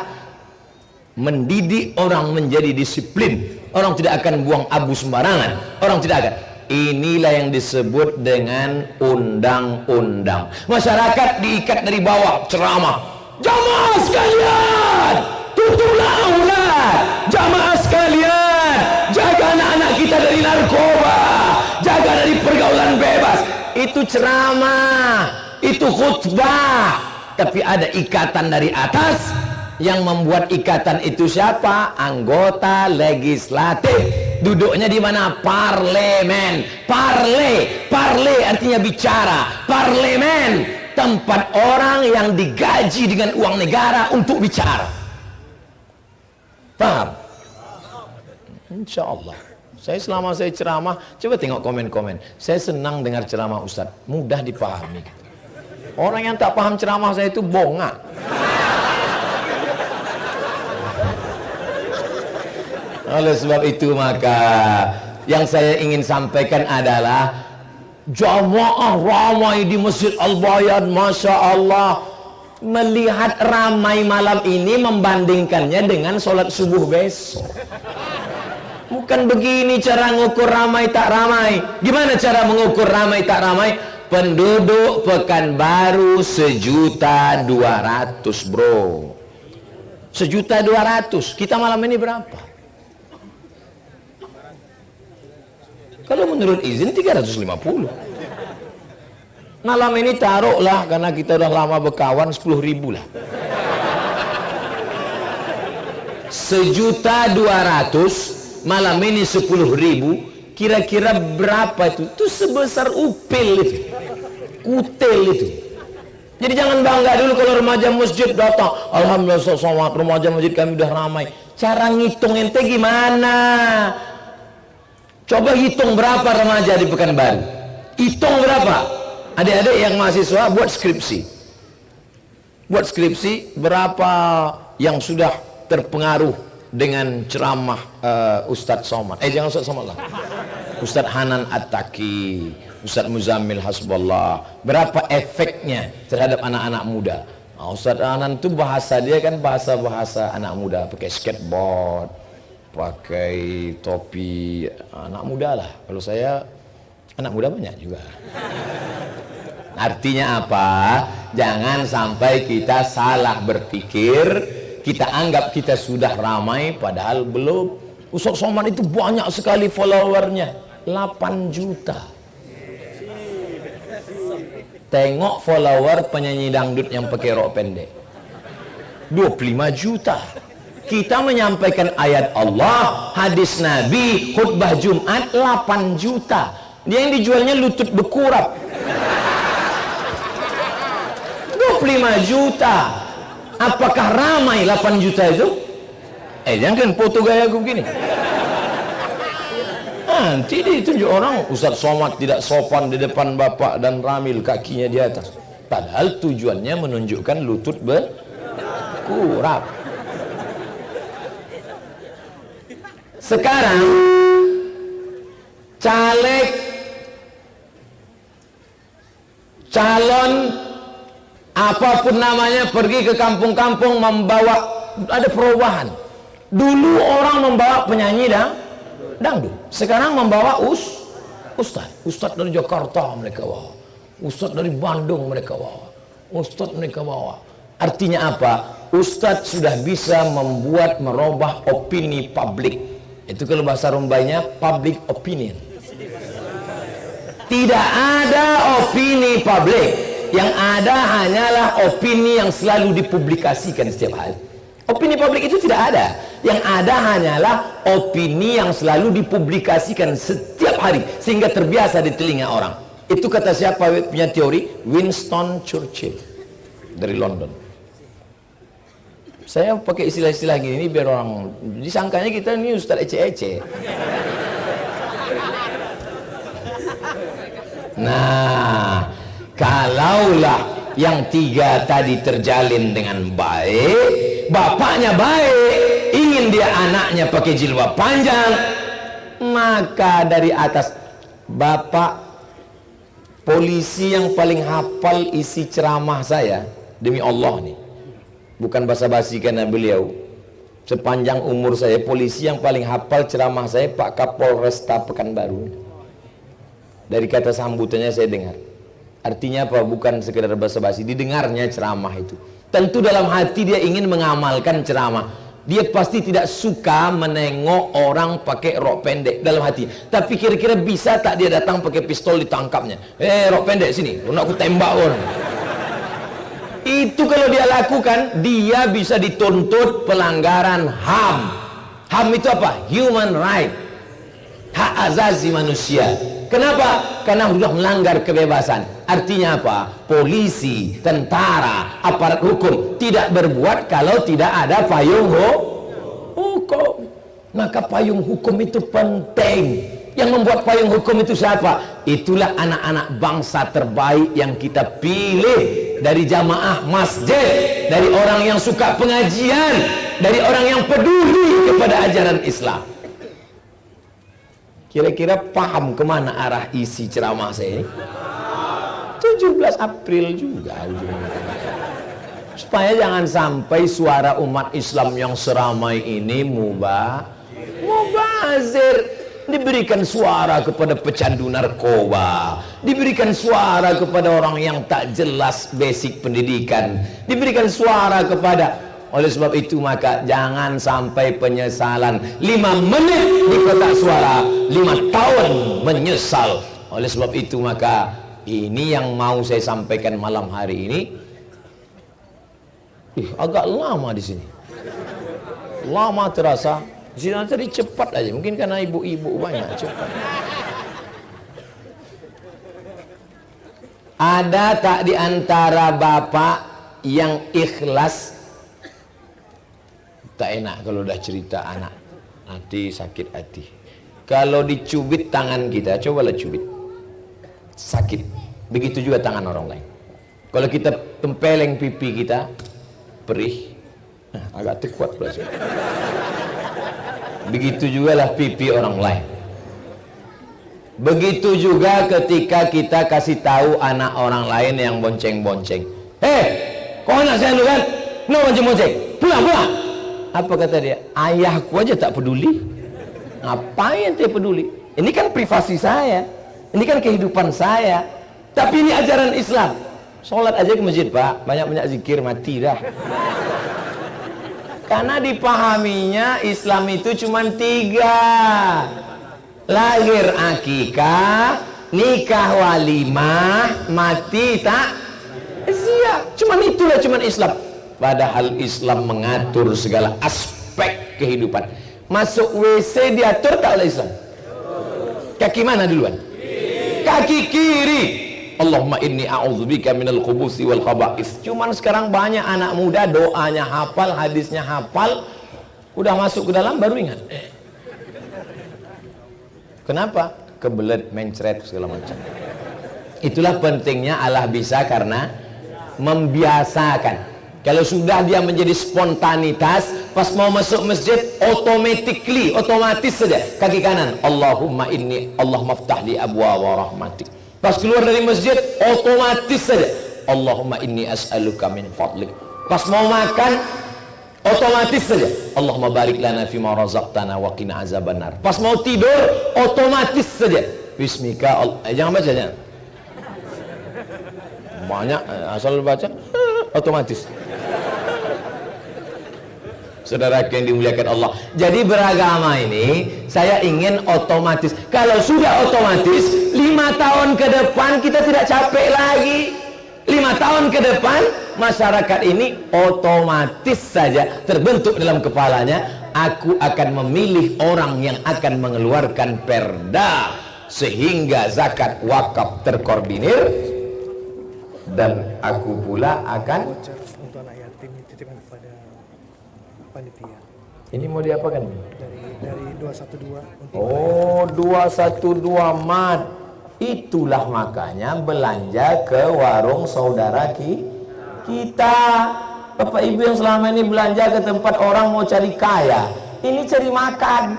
mendidik orang menjadi disiplin. Orang tidak akan buang abu sembarangan. Orang tidak akan. Inilah yang disebut dengan undang-undang. Masyarakat diikat dari bawah, ceramah. Jamaah sekalian, tutuplah aulat. Jamaah sekalian, jaga anak-anak kita dari narkoba, jaga dari pergaulan bebas. Itu ceramah, itu khutbah. Tapi ada ikatan dari atas. Yang membuat ikatan itu siapa? Anggota legislatif. Duduknya di mana? Parlemen. Parle artinya bicara. Parlemen, tempat orang yang digaji dengan uang negara untuk bicara. Paham? Insya Allah. Selama saya ceramah, coba tengok komen-komen. Saya senang dengar ceramah Ustadz, mudah dipahami. Orang yang tak paham ceramah saya itu bongak. Oleh sebab itu maka yang saya ingin sampaikan adalah jamaah ramai di Masjid Al-Bayan, Masya Allah. Melihat ramai malam ini membandingkannya dengan sholat subuh besok. Bukan begini cara mengukur ramai tak ramai. Gimana cara mengukur ramai tak ramai? Penduduk Pekanbaru 1.200.000 bro. 1.200.000. Kita malam ini berapa? Kalau menurut izin 350. Malam ini taruhlah, karena kita udah lama berkawan, 10.000 lah. 1.200.000 malam ini 10.000. Kira-kira berapa itu? Itu sebesar upil itu, kutil itu. Jadi jangan bangga dulu kalau remaja masjid datang. Alhamdulillah sholat remaja masjid kami udah ramai. Cara ngitung ente gimana? Coba hitung berapa remaja di Pekanbaru. Hitung berapa? Adik-adik yang mahasiswa buat skripsi. Buat skripsi berapa yang sudah terpengaruh dengan ceramah Ustadz Somad. Jangan Ustadz Somad lah. Ustadz Hanan At-Taki, Ustadz Muzammil Hasbullah. Berapa efeknya terhadap anak-anak muda? Ustadz Hanan itu bahasa dia kan bahasa anak muda, pakai skateboard, pakai topi, anak muda lah. Kalau saya anak muda banyak juga. Artinya apa? Jangan sampai kita salah berpikir, kita anggap kita sudah ramai padahal belum. Ustadz Somad itu banyak sekali followernya, 8 juta. Tengok follower penyanyi dangdut yang pakai rok pendek, 25 juta. Kita menyampaikan ayat Allah, hadis Nabi, khutbah Jumat 8 juta. Dia yang dijualnya lutut bekurap, 25 juta. Apakah ramai 8 juta itu? Jangan foto gaya aku begini. Nanti ditunjuk orang Ustadz Somad tidak sopan di depan bapak dan ramil kakinya di atas. Padahal tujuannya menunjukkan lutut berkurap. Sekarang caleg, calon apapun namanya pergi ke kampung-kampung membawa, ada perubahan. Dulu orang membawa penyanyi dangdut, sekarang membawa ustadz dari Jakarta mereka bawa, ustadz dari Bandung mereka bawa, ustadz mereka bawa. Artinya apa? Ustadz sudah bisa merubah opini publik. Itu kalau bahasa Rumbainya public opinion. Tidak ada opini publik, yang ada hanyalah opini yang selalu dipublikasikan setiap hari. Opini publik itu tidak ada. Yang ada hanyalah opini yang selalu dipublikasikan setiap hari sehingga terbiasa di telinga orang. Itu kata siapa punya teori? Winston Churchill dari London. Saya pakai istilah-istilah gini biar orang disangkanya kita ini ustaz ece-ece. Nah, kalaulah yang 3 tadi terjalin dengan baik, bapaknya baik, ingin dia anaknya pakai jilbab panjang, maka dari atas, bapak polisi yang paling hafal isi ceramah saya, demi Allah nih, bukan basa-basi karena beliau, sepanjang umur saya polisi yang paling hafal ceramah saya Pak Kapolresta Pekanbaru. Dari kata sambutannya saya dengar. Artinya apa? Bukan sekedar basa-basi, didengarnya ceramah itu. Tentu dalam hati dia ingin mengamalkan ceramah. Dia pasti tidak suka menengok orang pakai rok pendek dalam hati. Tapi kira-kira bisa tak dia datang pakai pistol ditangkapnya? Rok pendek sini, nak aku tembak orang. Itu kalau dia lakukan, dia bisa dituntut pelanggaran HAM. HAM itu apa? Human right, hak asasi manusia. Kenapa? Karena sudah melanggar kebebasan. Artinya apa? Polisi, tentara, aparat hukum tidak berbuat kalau tidak ada payung hukum. Maka payung hukum itu penting. Yang membuat payung hukum itu siapa? Itulah anak-anak bangsa terbaik yang kita pilih dari jamaah masjid, dari orang yang suka pengajian, dari orang yang peduli kepada ajaran Islam. Kira-kira paham kemana arah isi ceramah saya ini? 17 April juga supaya jangan sampai suara umat Islam yang seramai ini mubazir, diberikan suara kepada pecandu narkoba, diberikan suara kepada orang yang tak jelas basic pendidikan, diberikan suara kepada. Oleh sebab itu maka jangan sampai penyesalan 5 menit di kotak suara, 5 tahun menyesal. Oleh sebab itu maka ini yang mau saya sampaikan malam hari ini. Agak lama di sini. Lama terasa. Di sini tadi cepat aja. Mungkin karena ibu-ibu banyak cepat. Ada tak di antara bapak yang ikhlas? Tak enak kalau udah cerita anak. Nanti sakit hati. Kalau dicubit tangan kita, cobalah cubit. Sakit. Begitu juga tangan orang lain. Kalau kita tempeleng pipi kita, perih, agak terkuat pula. Begitu juga lah pipi orang lain. Begitu juga ketika kita kasih tahu anak orang lain yang bonceng-bonceng. Kau anak saya lu kan? No bonceng-bonceng. Pulang. Apa kata dia? Ayahku aja tak peduli. Ngapain dia peduli? Ini kan privasi saya. Ini kan kehidupan saya. Tapi ini ajaran Islam. Sholat aja ke masjid, Pak. Banyak-banyak zikir, mati dah. Karena dipahaminya Islam itu cuma 3. Lahir akikah, nikah walimah, mati tak siap. Cuman itulah cuman Islam. Padahal Islam mengatur segala aspek kehidupan. Masuk WC diatur tak oleh Islam? Kaki mana duluan? Kaki kiri. Allahumma inni a'udzubika minal khubusi wal khaba'is. Cuman sekarang banyak anak muda doanya hafal, hadisnya hafal, udah masuk ke dalam baru ingat. Kenapa? Kebelet, mencret, segala macam. Itulah pentingnya Allah bisa karena membiasakan. Kalau sudah dia menjadi spontanitas, pas mau masuk masjid otomatis saja kaki kanan. Allahumma inni Allahumma ftahli abwaaba rahmatik. Pas keluar dari masjid otomatis saja Allahumma inni as'aluka min fadlik. Pas mau makan otomatis saja Allahumma barik lana fima razaqtana wa qina azabannar. Pas mau tidur otomatis saja bismika jangan baca jangan. Banyak asal baca otomatis. Saudara yang dimuliakan Allah. Jadi beragama ini saya ingin otomatis. Kalau sudah otomatis 5 tahun ke depan kita tidak capek lagi. 5 tahun ke depan masyarakat ini otomatis saja terbentuk dalam kepalanya. Aku akan memilih orang yang akan mengeluarkan perda sehingga zakat wakaf terkoordinir, dan aku pula akan untuk anak yatim dititipkan kepada panitia. ini mau diapakan? Dari 212 untuk 212 mat. Itulah makanya belanja ke warung saudara kita. Bapak Ibu yang selama ini belanja ke tempat orang mau cari kaya, ini cari makan.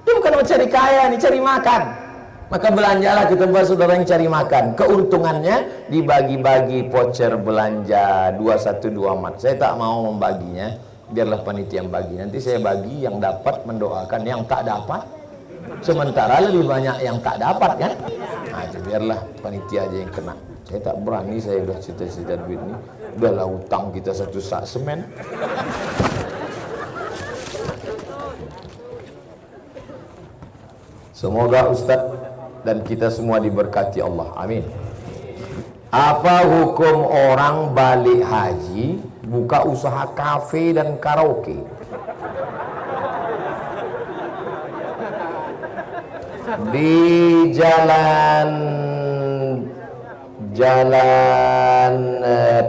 Ini bukan mau cari kaya, ini cari makan. Maka belanjalah ke tempat saudara yang cari makan. Keuntungannya dibagi-bagi voucher belanja 212 mat. Saya tak mau membaginya, biarlah panitia yang bagi. Nanti saya bagi, yang dapat mendoakan, yang tak dapat. Sementara lebih banyak yang tak dapat kan. Nah, biarlah panitia aja yang kena. Saya tak berani, saya udah cita-cita duit ini. Udahlah utang kita 1 sak semen. Semoga Ustadz dan kita semua diberkati Allah. Amin. Apa hukum orang balik haji buka usaha kafe dan karaoke? Di jalan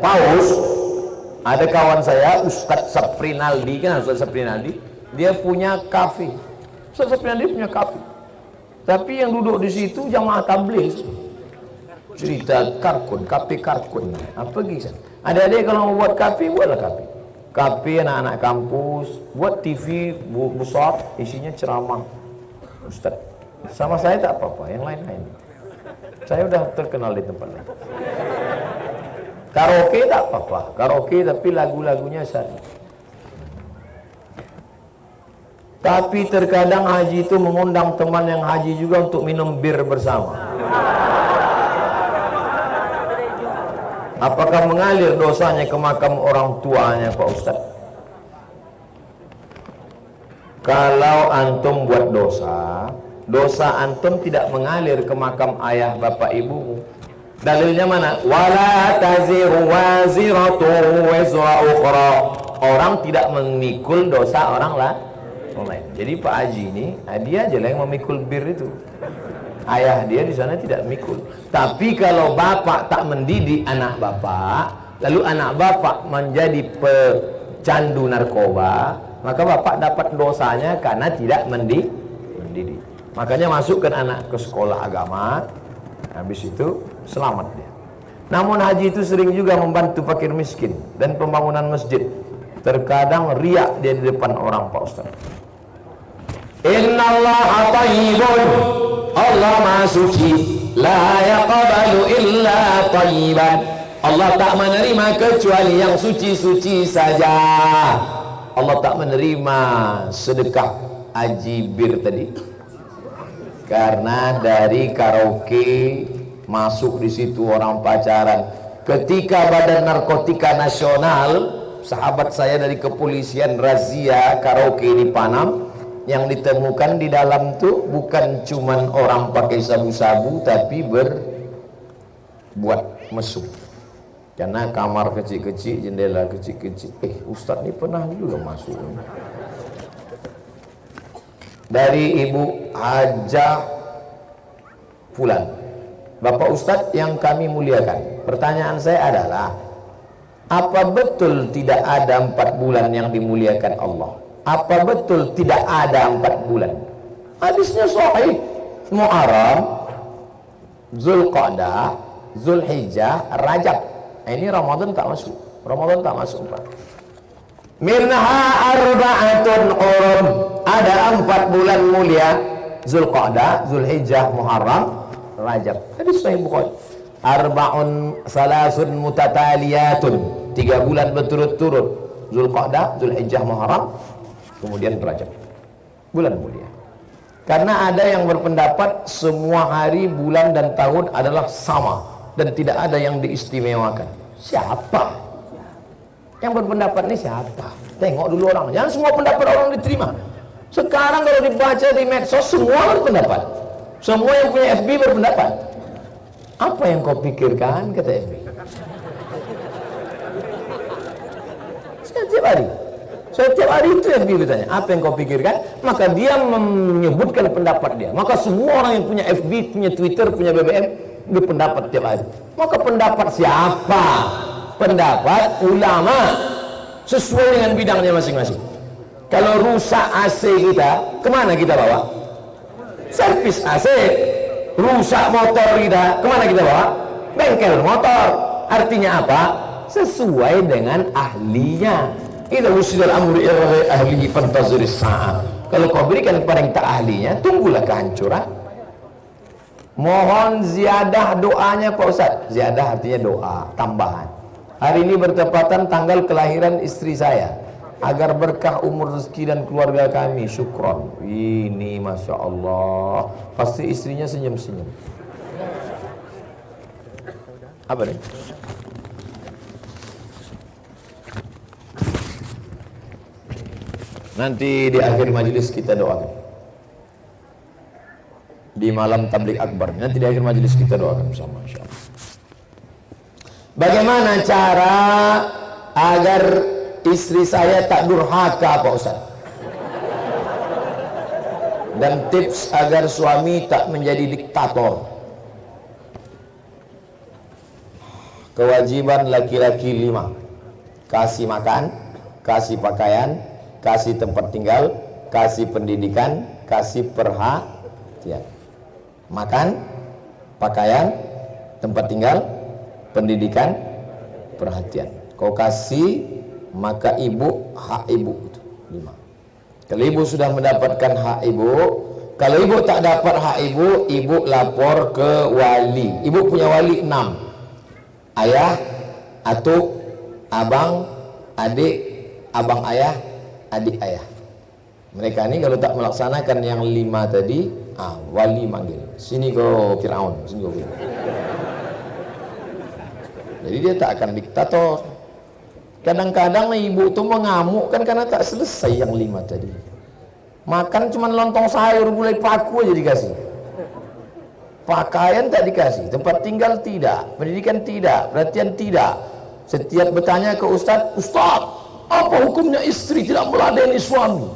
Paus ada kawan saya Ustadz Saprinaldi, kan Ustadz Saprinaldi, dia punya kafe. Ustadz Saprinaldi punya kafe, tapi yang duduk di situ jamaah tabligh. cerita karkun, kafe karkun. Apa kisah? Adik-adik kalau mau buat kafe, buatlah kafe. Kafe anak-anak kampus, buat TV besar, isinya ceramah. Ustaz, sama saya tak apa-apa, yang lain-lain. Saya udah terkenal di tempat lain. Karaoke tak apa-apa, karaoke tapi lagu-lagunya syar'i. Tapi terkadang haji itu mengundang teman yang haji juga untuk minum bir bersama. Apakah mengalir dosanya ke makam orang tuanya Pak Ustaz? Kalau antum buat dosa, dosa antum tidak mengalir ke makam ayah bapak ibumu. Dalilnya mana? Wala taziru waziratu wizra ukhra. Orang tidak memikul dosa orang lain. Jadi Pak Haji ini, dia aja lah yang memikul bir itu. Ayah dia di sana tidak mikul. Tapi kalau bapak tak mendidik anak bapak, lalu anak bapak menjadi pecandu narkoba, maka bapak dapat dosanya karena tidak mendidik. Makanya masukkan anak ke sekolah agama, habis itu selamat dia. Namun haji itu sering juga membantu fakir miskin dan pembangunan masjid. Terkadang riak dia di depan orang Pak Ustaz. Innallaha thayyibun, Allah Maha Suci, la yaqbalu illa thayyiban. Allah tak menerima kecuali yang suci-suci saja. Allah tak menerima sedekah haji bir tadi. Karena dari karaoke masuk di situ orang pacaran. Ketika Badan Narkotika Nasional, sahabat saya dari kepolisian razia karaoke di Panam, yang ditemukan di dalam tuh bukan cuman orang pakai sabu-sabu, tapi buat mesum. Karena kamar kecil-kecil, jendela kecil-kecil. Ustadz ini pernah juga masuk. Dari Ibu Hajah Fulan. Bapak Ustadz yang kami muliakan, pertanyaan saya adalah, apa betul tidak ada 4 bulan yang dimuliakan Allah? Apa betul tidak ada 4 bulan? Hadisnya sahih. Muharram, Zulqa'dah, Zulhijjah, Rajab. Ini Ramadan tak masuk. Ramadan tak masuk 4. Minha arba'atun hurum. Ada 4 bulan mulia. Zulqa'dah, Zulhijjah, Muharram, Rajab. Hadis sahih Bukhari. Arba'un salasun mutataliyatun. 3 bulan berturut-turut. Zulqa'dah, Zulhijjah, Muharram, kemudian Rajab, bulan mulia. Karena ada yang berpendapat semua hari, bulan dan tahun adalah sama dan tidak ada yang diistimewakan. Siapa yang berpendapat ini? Siapa? Tengok dulu orang. Jangan semua pendapat orang diterima. Sekarang kalau dibaca di medsos, semua berpendapat. Semua yang punya FB berpendapat. Apa yang kau pikirkan, kata FB? Setiap hari. Setiap hari itu FB bertanya, apa yang kau pikirkan? Maka dia menyebutkan pendapat dia. Maka semua orang yang punya FB, punya Twitter, punya BBM, berpendapat tiap hari. Maka pendapat siapa? Pendapat ulama, sesuai dengan bidangnya masing-masing. Kalau rusak AC kita, kemana kita bawa? Servis AC. Rusak motor kita, kemana kita bawa? Bengkel motor. Artinya apa? Sesuai dengan ahlinya. Idza wusidal amru ila ahlihi fantaziris sa'ah. Kalau kau berikan kepada yang tak ahlinya, tunggulah kehancuran. Mohon ziyadah doanya Pak Ustaz. Ziyadah artinya doa, tambahan. Hari ini bertepatan tanggal kelahiran istri saya. Agar berkah umur rezeki dan keluarga kami. Syukron. Ini Masya Allah. Pasti istrinya senyum-senyum. Apa nih? Nanti di akhir majelis kita doakan. Di malam tabligh akbar, nanti di akhir majelis kita doakan bersama insyaallah. Bagaimana cara agar istri saya tak durhaka Pak Ustaz? Dan tips agar suami tak menjadi diktator. Kewajiban laki-laki 5. Kasih makan, kasih pakaian, kasih tempat tinggal, kasih pendidikan, kasih perhatian. Makan, pakaian, tempat tinggal, pendidikan, perhatian. Kau kasih, maka ibu, hak ibu itu 5. Kalau ibu sudah mendapatkan hak ibu, kalau ibu tak dapat hak ibu, ibu lapor ke wali. Ibu punya wali 6. Ayah, atuk, abang, adik, abang ayah, adik ayah. Mereka ini kalau tak melaksanakan yang 5 tadi, wali manggil. Sini kau Fir'aun, sini kau Fir'aun. Jadi dia tak akan diktator. Kadang-kadang ibu tuh mengamuk kan karena tak selesai yang 5 tadi. Makan cuma lontong sayur gulai paku aja dikasih. Pakaian tak dikasih, tempat tinggal tidak, pendidikan tidak, perhatian tidak. Setiap bertanya ke ustaz, "Ustaz, apa hukumnya istri tidak meladeni suami?"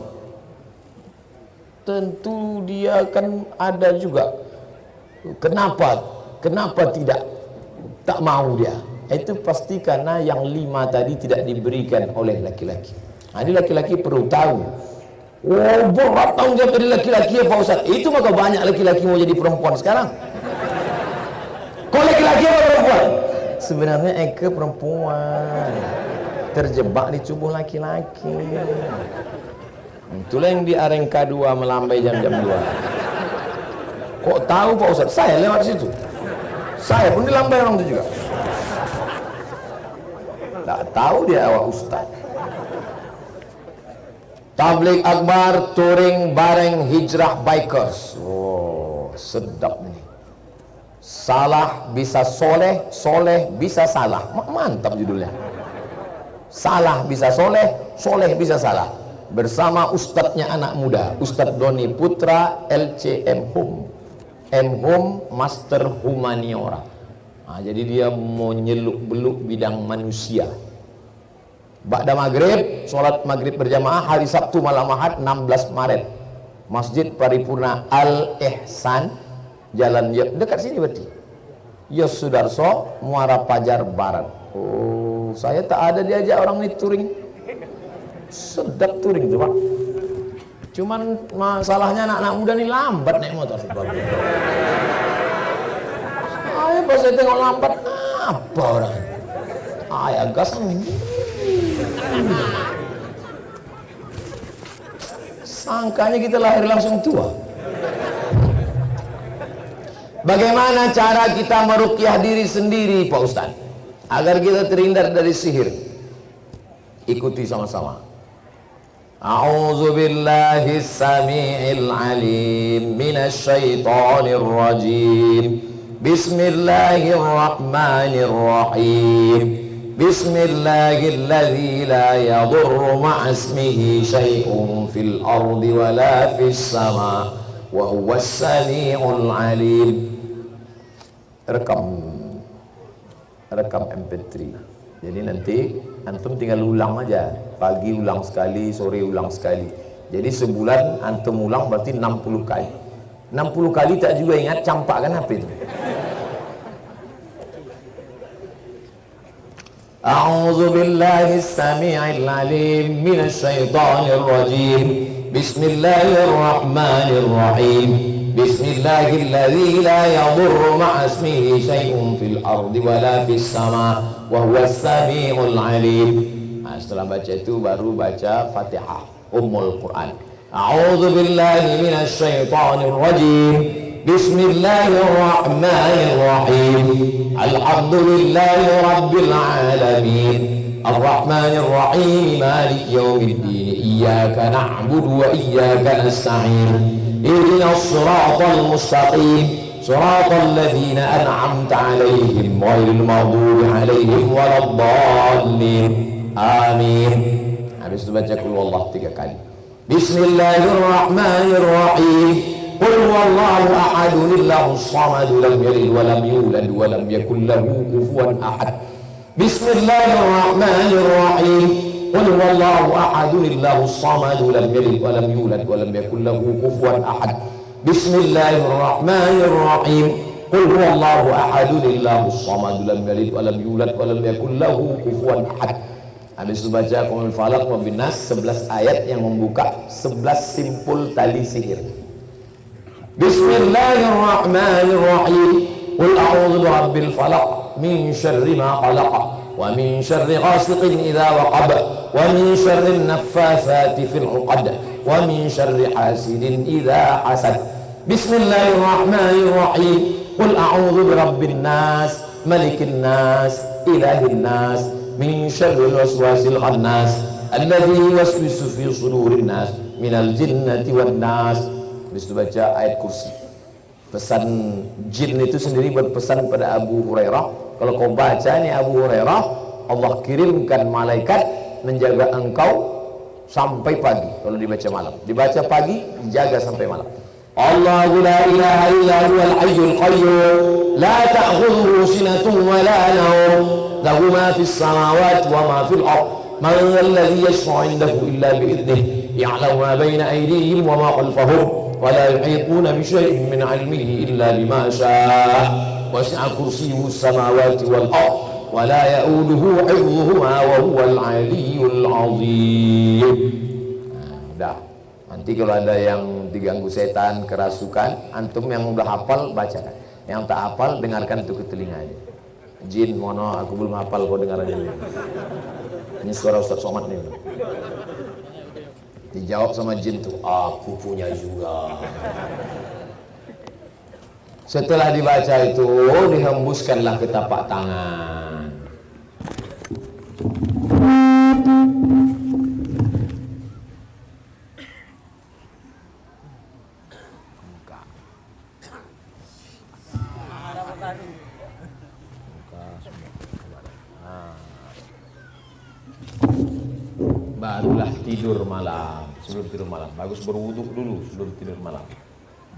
Tentu dia akan ada juga. Kenapa tidak? Tak mau dia. Itu pasti karena yang 5 tadi tidak diberikan oleh laki-laki. Nah, ini laki-laki perlu tahu. Oh, berat tanggung jawab dari laki-laki ya Pak Ustaz. Itu maka banyak laki-laki mau jadi perempuan sekarang. Kok laki-laki apa perempuan? Sebenarnya Eke perempuan, terjebak di tubuh laki-laki. Itulah yang di Arengka 2 melambai jam-jam 2. Kok tahu Pak Ustaz? Saya lewat situ. Saya pun dilambai orang itu juga. Tak tahu dia awak ustaz. Tabligh akbar, touring bareng hijrah bikers. Oh, sedap ini. Salah bisa soleh, soleh bisa salah. Mantap judulnya. Salah bisa soleh, soleh bisa salah. Bersama ustadznya anak muda, Ustadz Doni Putra, LCM Hum, M-Hum Master Humaniora. Nah, jadi dia mau nyeluk-beluk bidang manusia. Ba'da maghrib, sholat maghrib berjamaah hari Sabtu malam Ahad 16 Maret, Masjid Paripurna Al-Ihsan, Jalan dekat sini berarti, Yos Sudarso, Muara Pajar Barat. Oh, saya tak ada diajak orang ini touring. Sedap touring tuh Pak. Cuman masalahnya anak-anak muda nih lambat naik motor. Pas saya tengok lambat, apa orang? Ayah gas sangkanya kita lahir langsung tua. Bagaimana cara kita meruqyah diri sendiri Pak Ustaz agar kita terhindar dari sihir? Ikuti sama-sama. A'udzu billahi samii'il 'aliim minasy syaithanir rajim. Bismillahirrahmanirrahim. Bismillahilladzi la yadurru ma'asmihi syai'un fil ardi wa la fis sama wa huwas sami'ul 'alim. Rekam MP3. Jadi nanti antum tinggal ulang aja. Pagi ulang sekali, sore ulang sekali. Jadi sebulan antum ulang berarti 60 kali. 60 kali tak juga ingat, campakkan apa itu? A'udzu billahi as-sami'il 'alim minasy syaithanir rajim. Bismillahirrahmanirrahim. Bismillahilladzi la yadurru ma'asmihi syai'un fil ardi wa la fis sama wa huwas sami'ul 'alim. Nah, setelah baca itu baru baca Fatihah Ummul Quran. A'udzu billahi minasy syaithanir rajim. Bismillahirrahmanirrahim. Alhamdulillahi rabbil alamin. Arrahmanir rahim. Maliki yaumiddin. Iyyaka na'budu wa iyyaka nasta'in. Ihdinas siratal mustaqim. Siratal ladzina an'amta 'alaihim ghairil maghdubi 'alaihim waladdallin. Amin. Habis itu baca qul huwallahu 3 kali. Bismillahirrahmanirrahim. Qul huwallahu ahadun Allahus samad lam yalid wa lam yulad wa lam yakul lahu kufuwan ahad. Bismillahirrahmanirrahim. Qul huwallahu ahadun Allahus samad lam yalid wa lam yulad wa lam yakul lahu kufuwan ahad. Bismillahirrahmanirrahim. Qul huwallahu ahadun Allahus samad lam yalid wa lam yulad wa lam yakul lahu kufuwan ahad. Habis itu baca Qul falaq wa bin nas 11 ayat yang membuka 11 simpul tali sihir. Bismillahirrahmanirrahim. Qul a'udzu birabbil falaq min syarri ma khalaq wa min syarri ghasiqin idza waqab wa min syarri naffatsati fil 'uqad wa min syarri hasidin idza hasad. Bismillahirrahmanirrahim. Qul a'udzu birabbin nas malikin nas ilahin nas min syarril waswasil khannas alladzi yuwaswisu fi sudurin nas minal jinnati wan nas. Habis itu baca ayat kursi. Pesan jin itu sendiri berpesan pada Abu Hurairah, kalau kau baca nih Abu Hurairah, Allah kirimkan malaikat menjaga engkau sampai pagi. Kalau dibaca malam, dibaca pagi, dijaga sampai malam. Allahu la ilaha illa huwal hayyul qayyum la ta'khudhuhu sinatun wa la nawm lahu ma fis samawati wa ma fil ardh man alladhi yashfa'u 'indahu illa bi idhnihi ya'lamu ma bayna aydihim wa ma khalfahum ولا يحيطون بشيء من علمه إلا بما شاء وسع كرسيه السماوات والأرض ولا يؤوده حفظهما وهو العلي العظيم. Nah, nanti kalau ada yang diganggu setan, kerasukan, antum yang udah hafal bacakan, yang tak hafal dengarkan itu ke telinganya. Jin mono aku belum hafal, kau dengar aja. Ini suara Ustaz Somad nih. Dijawab sama jin tuh, aku punya juga. Setelah dibaca itu, dihembuskanlah ke tapak tangan. Barulah tidur malam. Sebelum tidur malam bagus berwudu dulu sebelum tidur malam.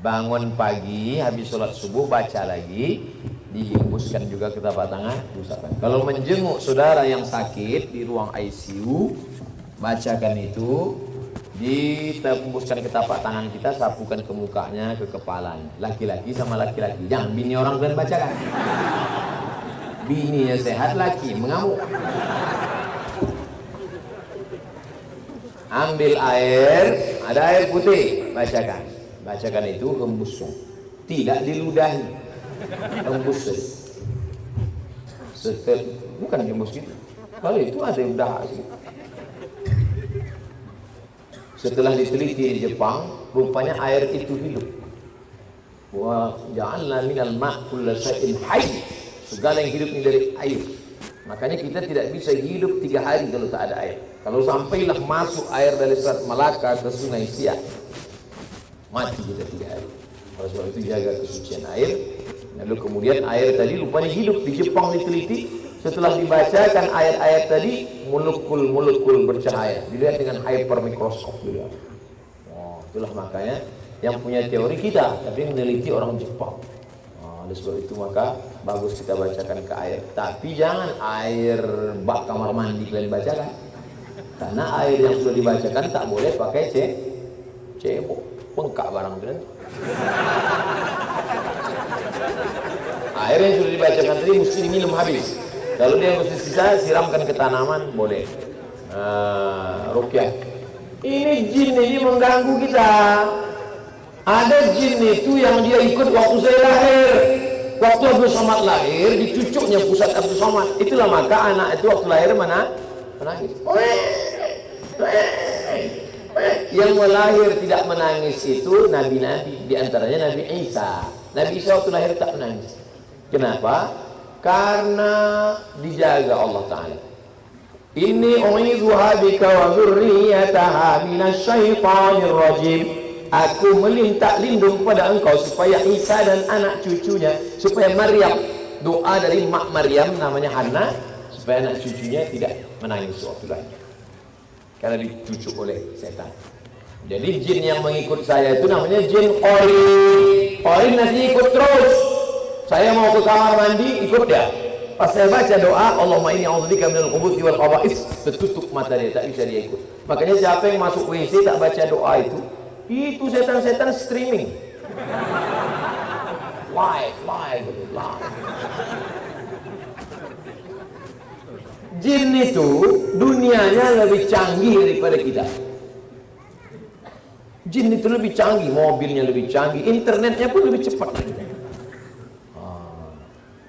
Bangun pagi habis sholat subuh baca lagi, dihembuskan juga ke tapak tangan, diusapkan. Kalau menjenguk saudara yang sakit di ruang ICU, bacakan itu, ditembuskan ke tapak tangan kita, sapukan ke mukanya, ke kepalanya. Laki-laki sama laki-laki, jangan bini orang kalian bacakan. Bininya sehat, laki mengamuk. Ambil air, ada air putih, bacakan. Bacakan itu, hembuskan. Tidak diludahi, hembuskan. Bukan hembus gitu. Kalau itu ada yang dah. Setelah diteliti di Jepang, rupanya air itu hidup. Wa ja'alna minal ma' kulla syai'in hayy. Segala yang hidup ini dari air. Makanya kita tidak bisa hidup 3 hari kalau tak ada air. Kalau sampailah masuk air dari Selat Malaka ke Sungai Siak, mati kita 3 hari. Oleh sebab itu jaga kesucian air. Lalu kemudian air tadi rupanya hidup. Di Jepang diteliti, setelah dibacakan ayat-ayat tadi, molekul bercahaya. Dilihat dengan hypermikroskop juga. Oh, itulah makanya yang punya teori kita, tapi meneliti orang Jepang. Oleh sebab itu maka bagus kita bacakan ke air. Tapi jangan air bak kamar mandi kalian bacakan. Karena air yang sudah dibacakan tak boleh pakai cebok, bengkak barang itu. Air yang sudah dibacakan tadi mesti diminum habis. Kalau dia mesti sisa, siramkan ke tanaman, boleh. Ruqyah. Ini jin ini mengganggu kita. Ada jin itu yang dia ikut waktu saya lahir. Waktu Abdul Somad lahir, dicucuknya pusat Abdul Somad. Itulah maka anak itu waktu lahir mana? Menangis. Yang melahir tidak menangis itu nabi-nabi, diantaranya Nabi Isa. Nabi Isa waktu lahir tak menangis. Kenapa? Karena dijaga Allah Ta'ala. Inni u'idzuha bika wa dzurriyyataha minasyaitonir rajim. Aku meminta lindung kepada engkau supaya Isa dan anak cucunya, supaya Maryam, doa dari mak Maryam namanya Hana, supaya anak cucunya tidak menangis waktu lahir karena dicucuk oleh setan. Jadi jin yang mengikut saya itu namanya jin qarin. Qarin nanti ikut terus. Saya mau ke kamar mandi, ikut dia. Pas saya baca doa, Allahumma inni a'udzubika minal khubuthi wal khaba'is, tertutup mata dia, tak bisa dia ikut. Makanya siapa yang masuk WC tak baca doa itu setan-setan streaming. Live. Jin itu dunianya lebih canggih daripada kita. Jin itu lebih canggih, mobilnya lebih canggih, internetnya pun lebih cepat.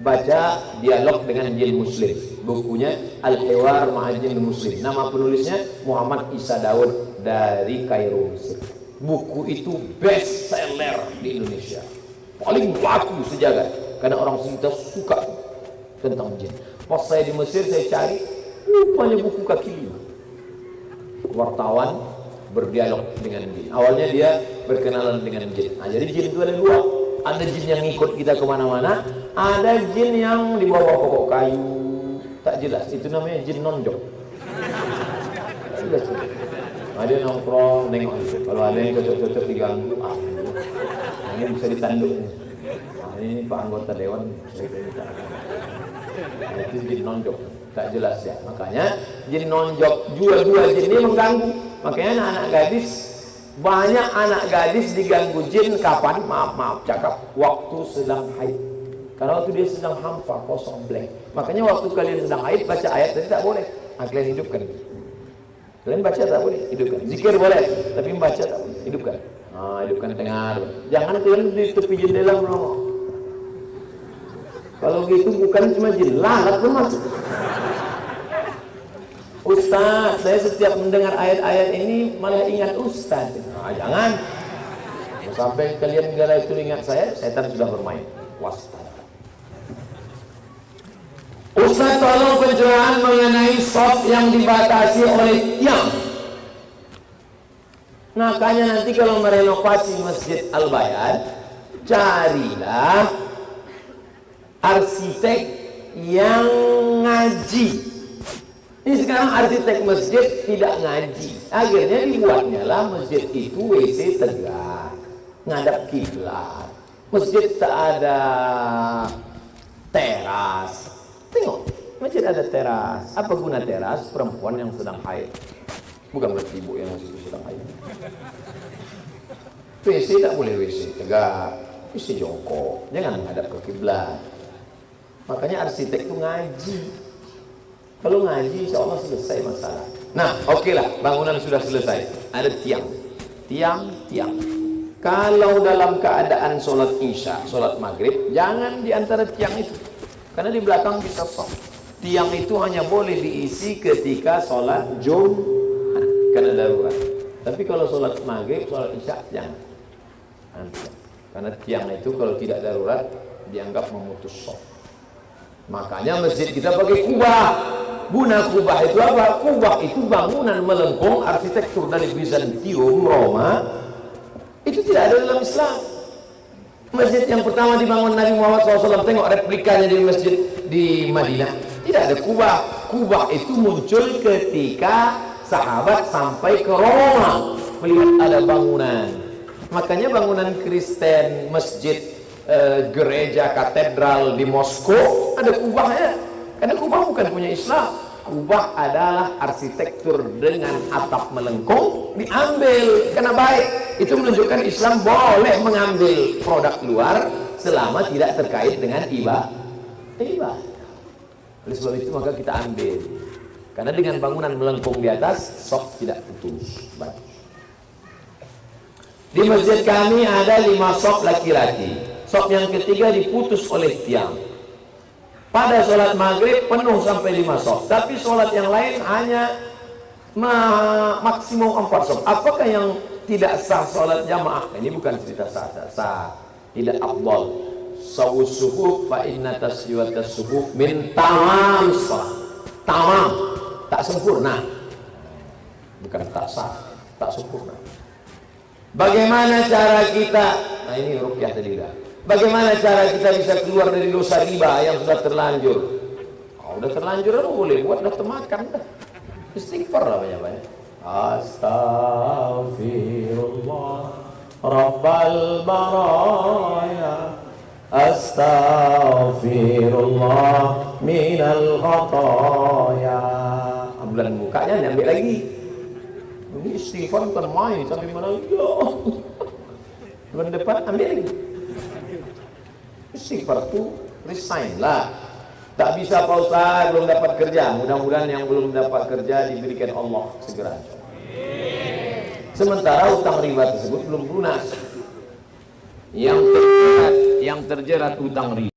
baca dialog dengan jin muslim. Bukunya Al-Hiwar Ma'a Jin Muslim. Nama penulisnya Muhammad Isa Daud dari Kairo, Mesir. Buku itu best seller di Indonesia, paling laku sejagat karena orang kita suka tentang jin. Pas saya di Mesir, saya cari, rupanya buku kaki lima. Wartawan berdialog dengan jin. Awalnya dia berkenalan dengan jin. Nah, jadi jin itu ada dua. Ada jin yang ngikut kita kemana-mana, ada jin yang di bawah pokok kayu, tak jelas. Itu namanya jin nonjok. Tak jelas. Nah, dia nongkrong, nengok. Kalau ada yang cocok-cocok diganggu, ini bisa ditanduk. Nah, ini Pak anggota Dewan. Nah, itu jin nonjok, tak jelas ya. Makanya jin nonjok, dua jin ini mengganggu. Makanya anak-anak gadis, banyak anak gadis diganggu jin kapan? Maaf cakap, waktu sedang haid. Karena waktu dia sedang hampa, kosong, blank. Makanya waktu kalian sedang haid, baca ayat tadi tak boleh. Nah, kalian hidupkan. Kalian baca tak boleh, hidupkan. Zikir boleh, tapi membaca tak boleh, hidupkan. Nah, hidupkan dengar. Jangan kalian di tepi jendela melongok. Kalau gitu bukan cuma jin, lalat pun masuk. Ustaz, saya setiap mendengar ayat-ayat ini malah ingat Ustaz. Nah, jangan. Sampai kalian gara itu ingat saya, setan sudah bermain. Waspada. Ustaz, tolong pencerahan mengenai shop yang dibatasi oleh tiang. Makanya nanti kalau merenovasi Masjid Al-Bayan, carilah arsitek yang ngaji. Ini sekarang arsitek masjid tidak ngaji. Akhirnya dibuatnya lah masjid itu WC tegak, ngadap kiblat. Masjid tak ada teras. Tengok, masjid ada teras. Apa guna teras? Perempuan yang sedang haid. Bukan berarti ibu yang masih sedang haid. WC tak boleh WC tegak, WC jongkok. Jangan menghadap ke kiblat. Makanya arsitek itu ngaji. Kalau ngaji, insya Allah selesai masalah. Nah, oke lah, bangunan sudah selesai. Ada tiang. Kalau dalam keadaan sholat isya, sholat maghrib, jangan di antara tiang itu. Karena di belakang bisa sok. Tiang itu hanya boleh diisi ketika sholat Jumat, karena darurat. Tapi kalau sholat maghrib, sholat isya, jangan. Karena tiang itu kalau tidak darurat, dianggap memutus sok. Makanya masjid kita pakai kubah. Guna kubah itu apa? Kubah itu bangunan melengkung arsitektur dari Bizantium, Roma. Itu tidak ada dalam Islam. Masjid yang pertama dibangun Nabi Muhammad SAW, tengok replikanya di masjid di Madinah. Tidak ada kubah. Kubah itu muncul ketika sahabat sampai ke Roma melihat ada bangunan. Makanya bangunan Kristen, masjid, gereja, katedral di Moskow ada kubahnya. Karena kubah bukan punya Islam. Kubah adalah arsitektur dengan atap melengkung, diambil karena baik. Itu menunjukkan Islam boleh mengambil produk luar selama tidak terkait dengan ibadah. Oleh sebab itu maka kita ambil. Karena dengan bangunan melengkung di atas, sok tidak putus. Baik. Di masjid kami ada 5 sok laki-laki. Sok yang ketiga diputus oleh tiang. Pada sholat maghrib penuh sampai 5 sok. Tapi sholat yang lain hanya maksimum 4 sok. Apakah yang tidak sah sholat jamaah? Ini bukan cerita sah. Tidak afdal. Sawus suhuf fa inna tasyiwatas suhuf min tamam sholat. Tamam, tak sempurna. Bukan tak sah, tak sempurna. Bagaimana cara kita? Nah ini ruqyah tadi dah. Bagaimana cara kita bisa keluar dari dosa riba yang sudah terlanjur? Udah terlanjur, boleh buat, udah termakan dah. Istighfar lah banyak-banyak. Astaghfirullah Rabbal baraya, astaghfirullah minal khataya. Bulan mukanya diambil lagi. Ini istighfar bukan main sampai mana? Ya. Bulan depan ambil lagi. Istighfar itu resign lah. Tak bisa Pak Ustaz, belum dapat kerja. Mudah-mudahan yang belum dapat kerja diberikan Allah segera. Sementara utang riba tersebut belum lunas. Yang terjerat utang riba